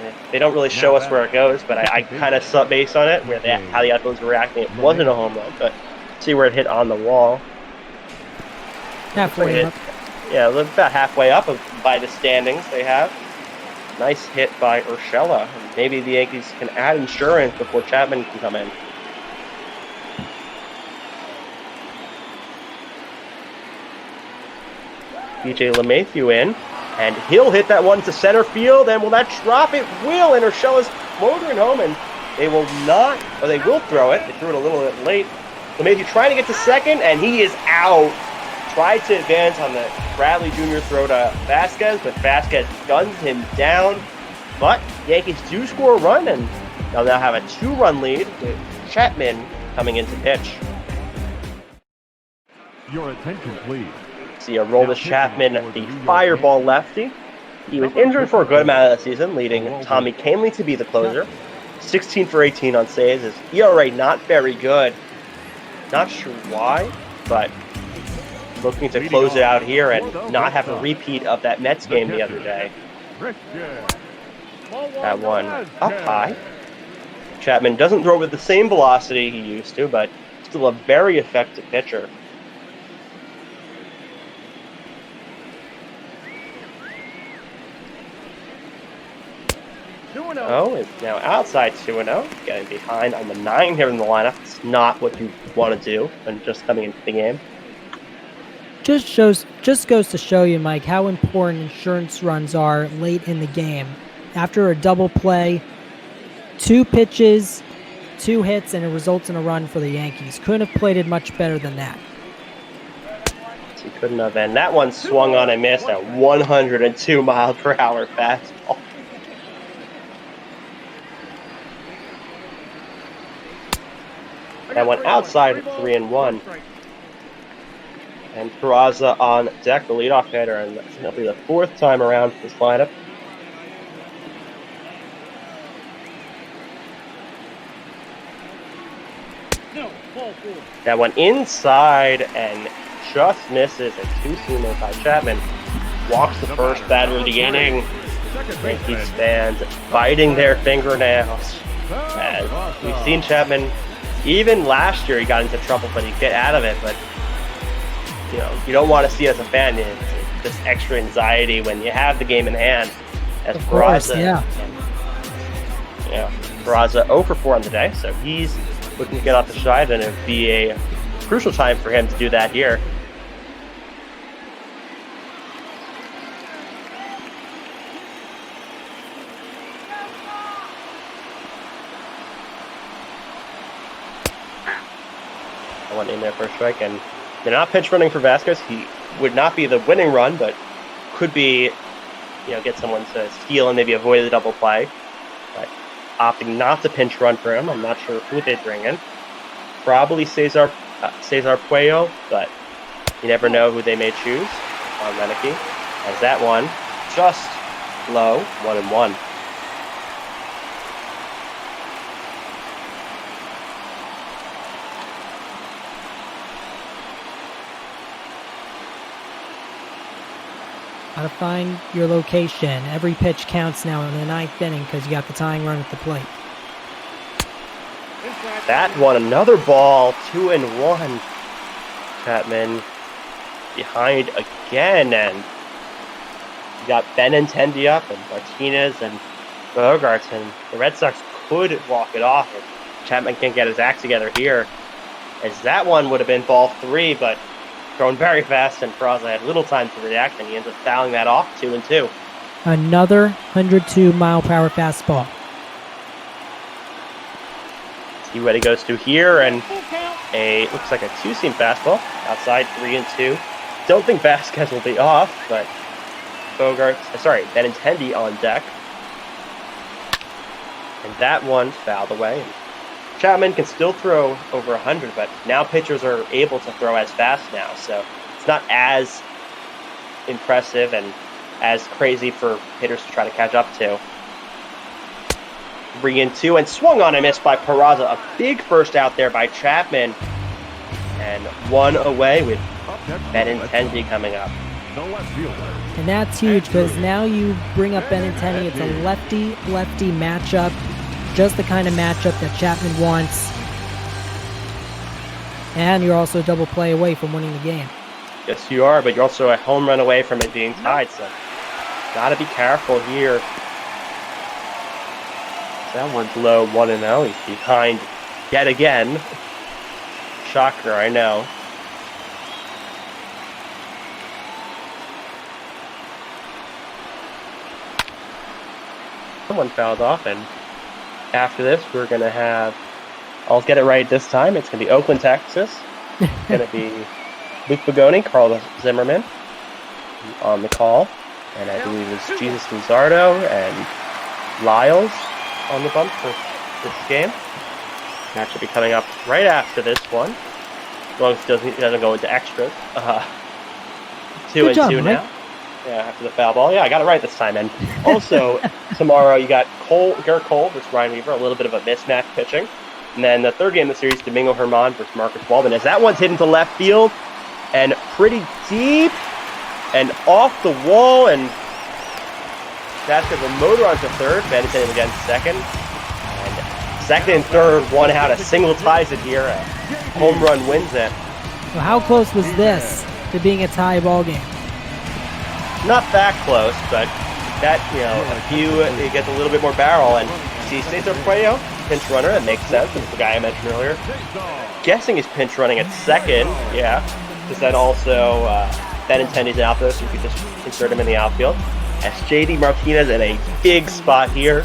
And they don't really show us where it goes, but I kind of saw based on it how the outfields were reacting. It wasn't a home run, but see where it hit on the wall. Halfway up. Yeah, about halfway up by the standings they have. Nice hit by Urshela. Maybe the Yankees can add insurance before Chapman can come in. DJ LeMahieu in, and he'll hit that one to center field, and will that drop? It will, and Urshela's motoring home, and they will not, or they will throw it. They threw it a little bit late. LeMahieu trying to get to second, and he is out. Tried to advance on the Bradley Jr. throw to Vasquez, but Vasquez guns him down. But Yankees do score a run, and they'll now have a 2-run lead with Chapman coming into pitch. Your attention, please. See a roll to Chapman, the fireball lefty. He was injured for a good amount of the season, leading Tommy Kahnle to be the closer. 16 for 18 on saves. His ERA not very good. Not sure why, but looking to close it out here and not have a repeat of that Mets game the other day. That one up high. Chapman doesn't throw with the same velocity he used to, but still a very effective pitcher. Oh, it's now outside 2-0. Getting behind on the 9 here in the lineup. It's not what you want to do when just coming into the game. Just goes to show you, Mike, how important insurance runs are late in the game. After a double play, 2 pitches, 2 hits, and it results in a run for the Yankees. Couldn't have played it much better than that. He couldn't have, and that one swung on and missed at 102 miles per hour fastball. That went outside 3-1. And Peraza on deck, the leadoff hitter, and that'll be the 4th time around for this lineup. That went inside and just misses a 2-seamer by Chapman. Walks the first batter of the inning. Yankees fans biting their fingernails. As we've seen Chapman, even last year he got into trouble, but he'd get out of it. But you don't want to see as a fan just extra anxiety when you have the game in hand. As Peraza, Peraza 0 for 4 on the day, so he's looking to get off the side, and it would be a crucial time for him to do that here. I went in there for a strike, and they're not pinch running for Vasquez. He would not be the winning run, but could be, get someone to steal and maybe avoid the double play. But opting not to pinch run for him. I'm not sure who they bring in. Probably Cesar Puello, but you never know who they may choose on Meneke. As that one just low, 1-1. 1 and 1. Gotta find your location. Every pitch counts now in the 9th inning because you got the tying run at the plate. That one, another ball, 2-1. Chapman behind again, and you got Benintendi up and Martinez and Bogaerts, and the Red Sox could walk it off. And Chapman can't get his act together here, as that one would have been ball 3, but thrown very fast, and Peraza had little time to react, and he ends up fouling that off, 2-2. Another 102-mile-per-hour fastball. See what he goes to here, and looks like a 2-seam fastball outside, 3-2. Don't think Vasquez will be off, but Benintendi on deck, and that one fouled away. Chapman can still throw over 100, but now pitchers are able to throw as fast now, so it's not as impressive and as crazy for hitters to try to catch up to. 3-2, and swung on and missed by Peraza. A big first out there by Chapman, and one away with Benintendi coming up. And that's huge because now you bring up Benintendi. It's a lefty-lefty matchup. Just the kind of matchup that Chapman wants. And you're also a double play away from winning the game. Yes, you are, but you're also a home run away from it being tied, so gotta be careful here. That one's low, 1-0. He's behind yet again. Shocker, I know. Someone fouled off, and after this, we're going to have, I'll get it right this time, it's going to be Oakland, Texas. It's going to be Luke Bogoni, Carl Zimmerman on the call, and I believe it's Jesus Luzardo and Lyles on the bump for this game. Match will be coming up right after this one, as long as it doesn't go into extras. 2-2 now. Yeah, after the foul ball. Yeah, I got it right this time. And also, tomorrow you got Garrett Cole versus Ryan Weaver, a little bit of a mismatch pitching. And then the third game of the series, Domingo Herman versus Marcus Waldman. As that one's hit into left field, and pretty deep, and off the wall, and Vasquez will motor onto third. Benintendi again second. And second and third, one out. A single ties it here. A home run wins it. Well, how close was this to being a tie ball game? Not that close, but that, it gets a little bit more barrel. And see, Cesar Puello, pinch runner, that makes sense. It's the guy I mentioned earlier. Guessing he's pinch running at second, yeah. Because then also Benintendi's out there, so you could just insert him in the outfield. As JD Martinez in a big spot here.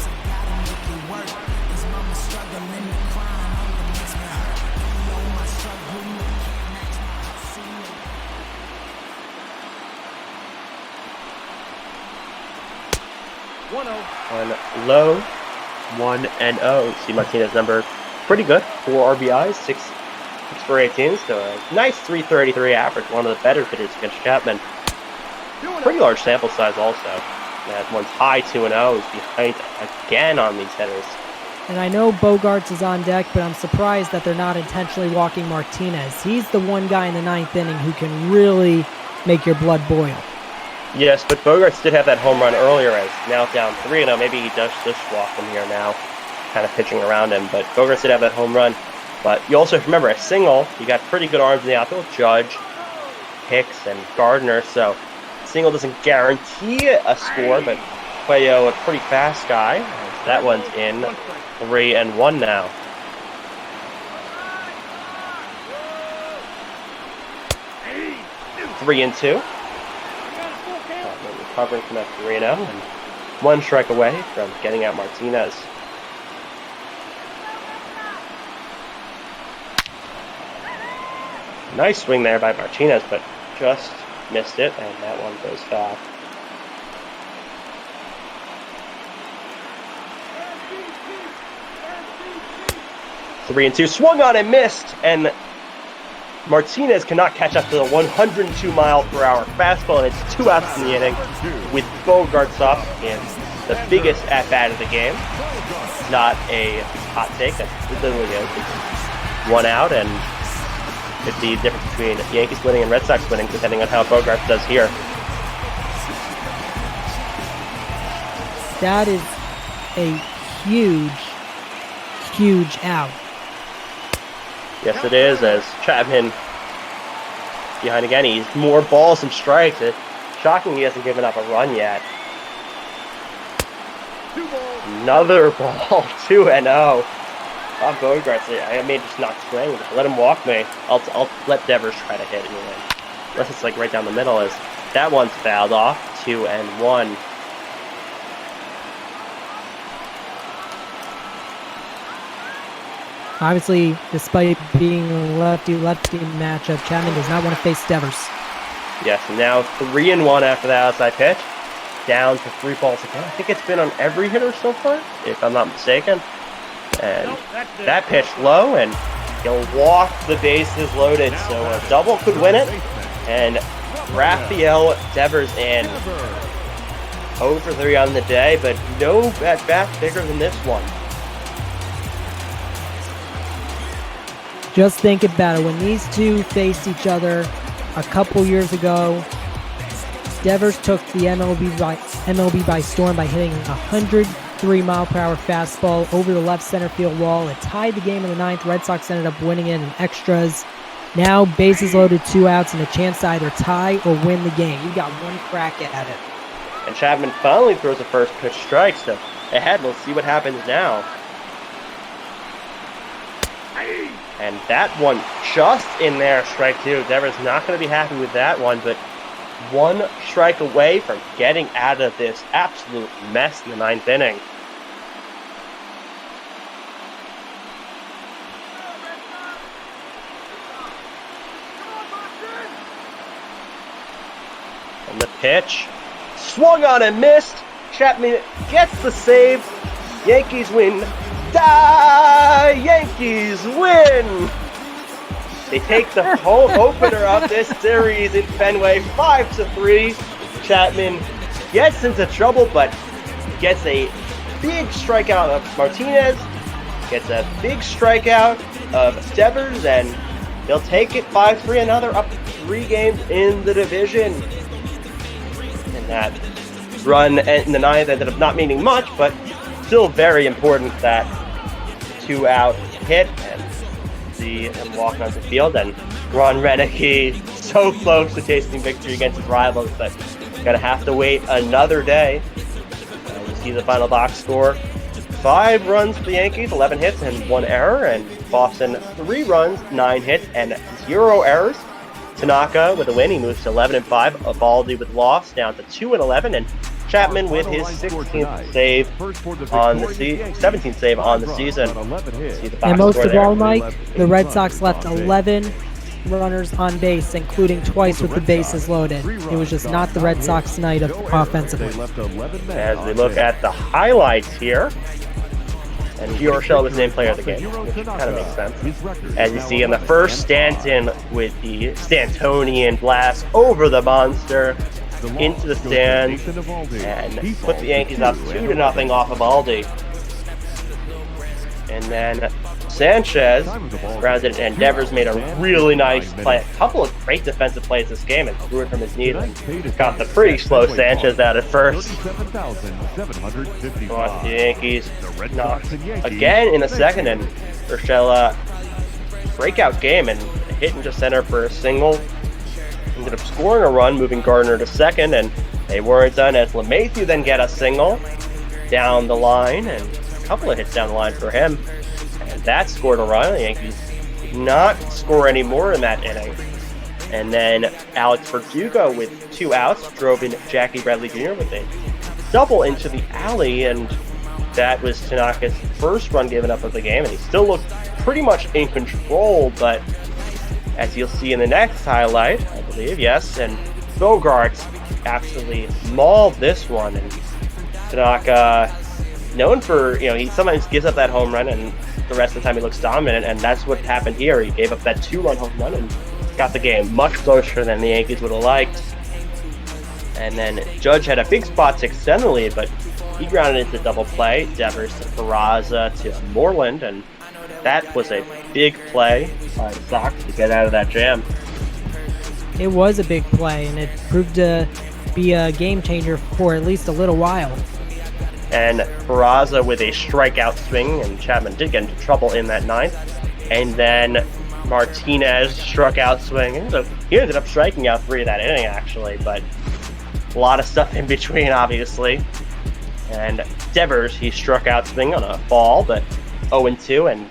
On low, 1-0. See Martinez number pretty good. 4 RBIs, 6 for 18. So a nice 333 average. One of the better hitters against Chapman. Pretty large sample size also. That one's high 2-0. He's behind again on these hitters. And I know Bogaerts is on deck, but I'm surprised that they're not intentionally walking Martinez. He's the one guy in the 9th inning who can really make your blood boil. Yes, but Bogaerts did have that home run earlier, as now down 3-0. Maybe he does just walk him here now, kind of pitching around him. But Bogaerts did have that home run. But you also remember a single. You got pretty good arms in the outfield. Judge, Hicks, and Gardner. So single doesn't guarantee a score, but Puello, a pretty fast guy. That one's in. 3-1 now. Three and two. Recovering from that 3-0, and one strike away from getting out Martinez. Nice swing there by Martinez, but just missed it, and that one goes foul. Three and two, swung on and missed, and Martinez cannot catch up to the 102-mile-per-hour fastball, and it's 2 outs in the inning with Bogaerts up in the biggest at-bat of the game. Not a hot take, that's literally it. It's 1 out, and it's the difference between Yankees winning and Red Sox winning, depending on how Bogaerts does here. That is a huge, huge out. Yes, it is, as Chapman behind again. He's more balls than strikes. It's shocking he hasn't given up a run yet. Another ball, 2-0. Bob Bogart's, I may just not swing. Let him walk me. I'll let Devers try to hit anyway. Unless it's like right down the middle. As that one's fouled off. 2-1. Obviously, despite being a lefty-lefty matchup, Chapman does not want to face Devers. Yes, and now 3-1 after the outside pitch. Down to 3 balls again. I think it's been on every hitter so far, if I'm not mistaken. And that pitch low, and he'll walk the bases loaded, so a double could win it. And Rafael Devers in 0 for 3 on the day, but no at bat bigger than this one. Just think about it. When these two faced each other a couple years ago, Devers took the MLB by storm by hitting a 103-mile-per-hour fastball over the left center field wall. It tied the game in the 9th. Red Sox ended up winning it in extras. Now, bases loaded, 2 outs, and a chance to either tie or win the game. You got one crack at it. And Chapman finally throws a first pitch strike, so ahead, we'll see what happens now. And that one just in there, strike 2. Devers not going to be happy with that one, but 1 strike away from getting out of this absolute mess in the 9th inning. And the pitch, swung on and missed. Chapman gets the save. Yankees win. Yankees win! They take the home opener of this series in Fenway, 5-3. Chapman gets into trouble, but gets a big strikeout of Martinez, gets a big strikeout of Devers, and they'll take it 5-3. Another up 3 games in the division. And that run in the 9th ended up not meaning much, but still very important, that 2-out hit, and see him walk onto the field. And Ron Renicky so close to tasting victory against his rivals, but gonna have to wait another day. You see the final box score: 5 runs for the Yankees, 11 hits and 1 error, and Boston 3 runs, 9 hits and 0 errors. Tanaka with a win, he moves to 11-5. Eovaldi with loss down to 2-11, and Chapman with his 17th save on the 17th save on the season. And most of all, Mike, the Red Sox left 11 runners on base, including twice with the bases loaded. It was just not the Red Sox night offensively. As we look at the highlights here, and Gio Urshela was named player of the game, which kind of makes sense. As you see in the first, Stanton with the Stantonian blast over the monster into the stands and put the Yankees up 2-0 off of Eovaldi. And then Sanchez grounded, and Devers made a really nice play. A couple of great defensive plays this game, and threw it from his knees and got the pretty slow Sanchez out at first. The Yankees knocked again in the 2nd, and Urshela breakout game and hit into center for a single. Ended up scoring a run, moving Gardner to 2nd, and they weren't done as LeMahieu then get a single down the line, and a couple of hits down the line for him. And that scored a run. The Yankees did not score any more in that inning. And then Alex Verdugo with 2 outs drove in Jackie Bradley Jr. with a double into the alley, and that was Tanaka's first run given up of the game, and he still looked pretty much in control, but as you'll see in the next highlight, I believe, yes, and Bogart actually mauled this one, and Tanaka, known for, he sometimes gives up that home run, and the rest of the time he looks dominant, and that's what happened here. He gave up that 2-run home run and got the game much closer than the Yankees would have liked. And then Judge had a big spot to extend the lead, but he grounded into double play. Devers to Peraza to Moreland, and that was a big play by the Sox to get out of that jam. It was a big play, and it proved to be a game changer for at least a little while. and Peraza with a strikeout swing, and Chapman did get into trouble in that ninth. And then Martinez struck out swinging. So he ended up striking out 3 of that inning, actually, but a lot of stuff in between, obviously. And Devers, he struck out swinging on a ball, but 0-2, and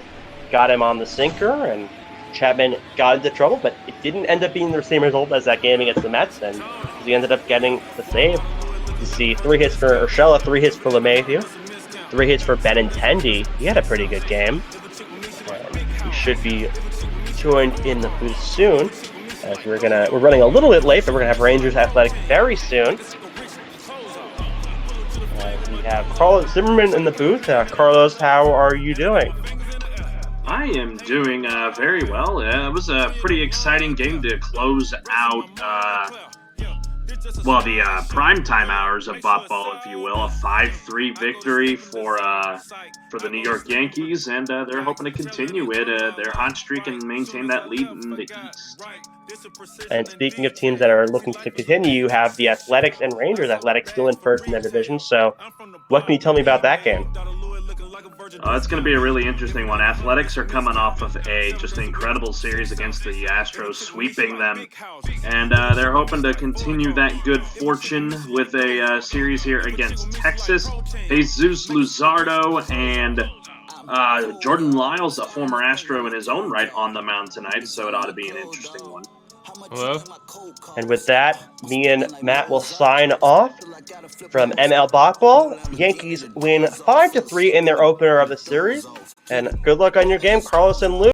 got him on the sinker, and Chapman got into trouble, but it didn't end up being the same result as that game against the Mets, and he ended up getting the save. You see 3 hits for Urshela, 3 hits for LeMahieu, 3 hits for Benintendi. He had a pretty good game. He should be joined in the booth soon, as we're running a little bit late, but we're gonna have Rangers Athletic very soon. We have Carlos Zimmerman in the booth. Carlos, how are you doing? I am doing very well. It was a pretty exciting game to close out, the primetime hours of BotBall, if you will. A 5-3 victory for the New York Yankees, and they're hoping to continue their hot streak and maintain that lead in the East. And speaking of teams that are looking to continue, you have the Athletics and Rangers. Athletics still in first in their division. So what can you tell me about that game? It's going to be a really interesting one. Athletics are coming off of just an incredible series against the Astros, sweeping them. And they're hoping to continue that good fortune with a series here against Texas. Jesus Luzardo and Jordan Lyles, a former Astro in his own right, on the mound tonight. So it ought to be an interesting one. Hello? And with that, me and Matt will sign off from ML BotBall. Yankees win 5-3 in their opener of the series. And good luck on your game, Carlos and Lou.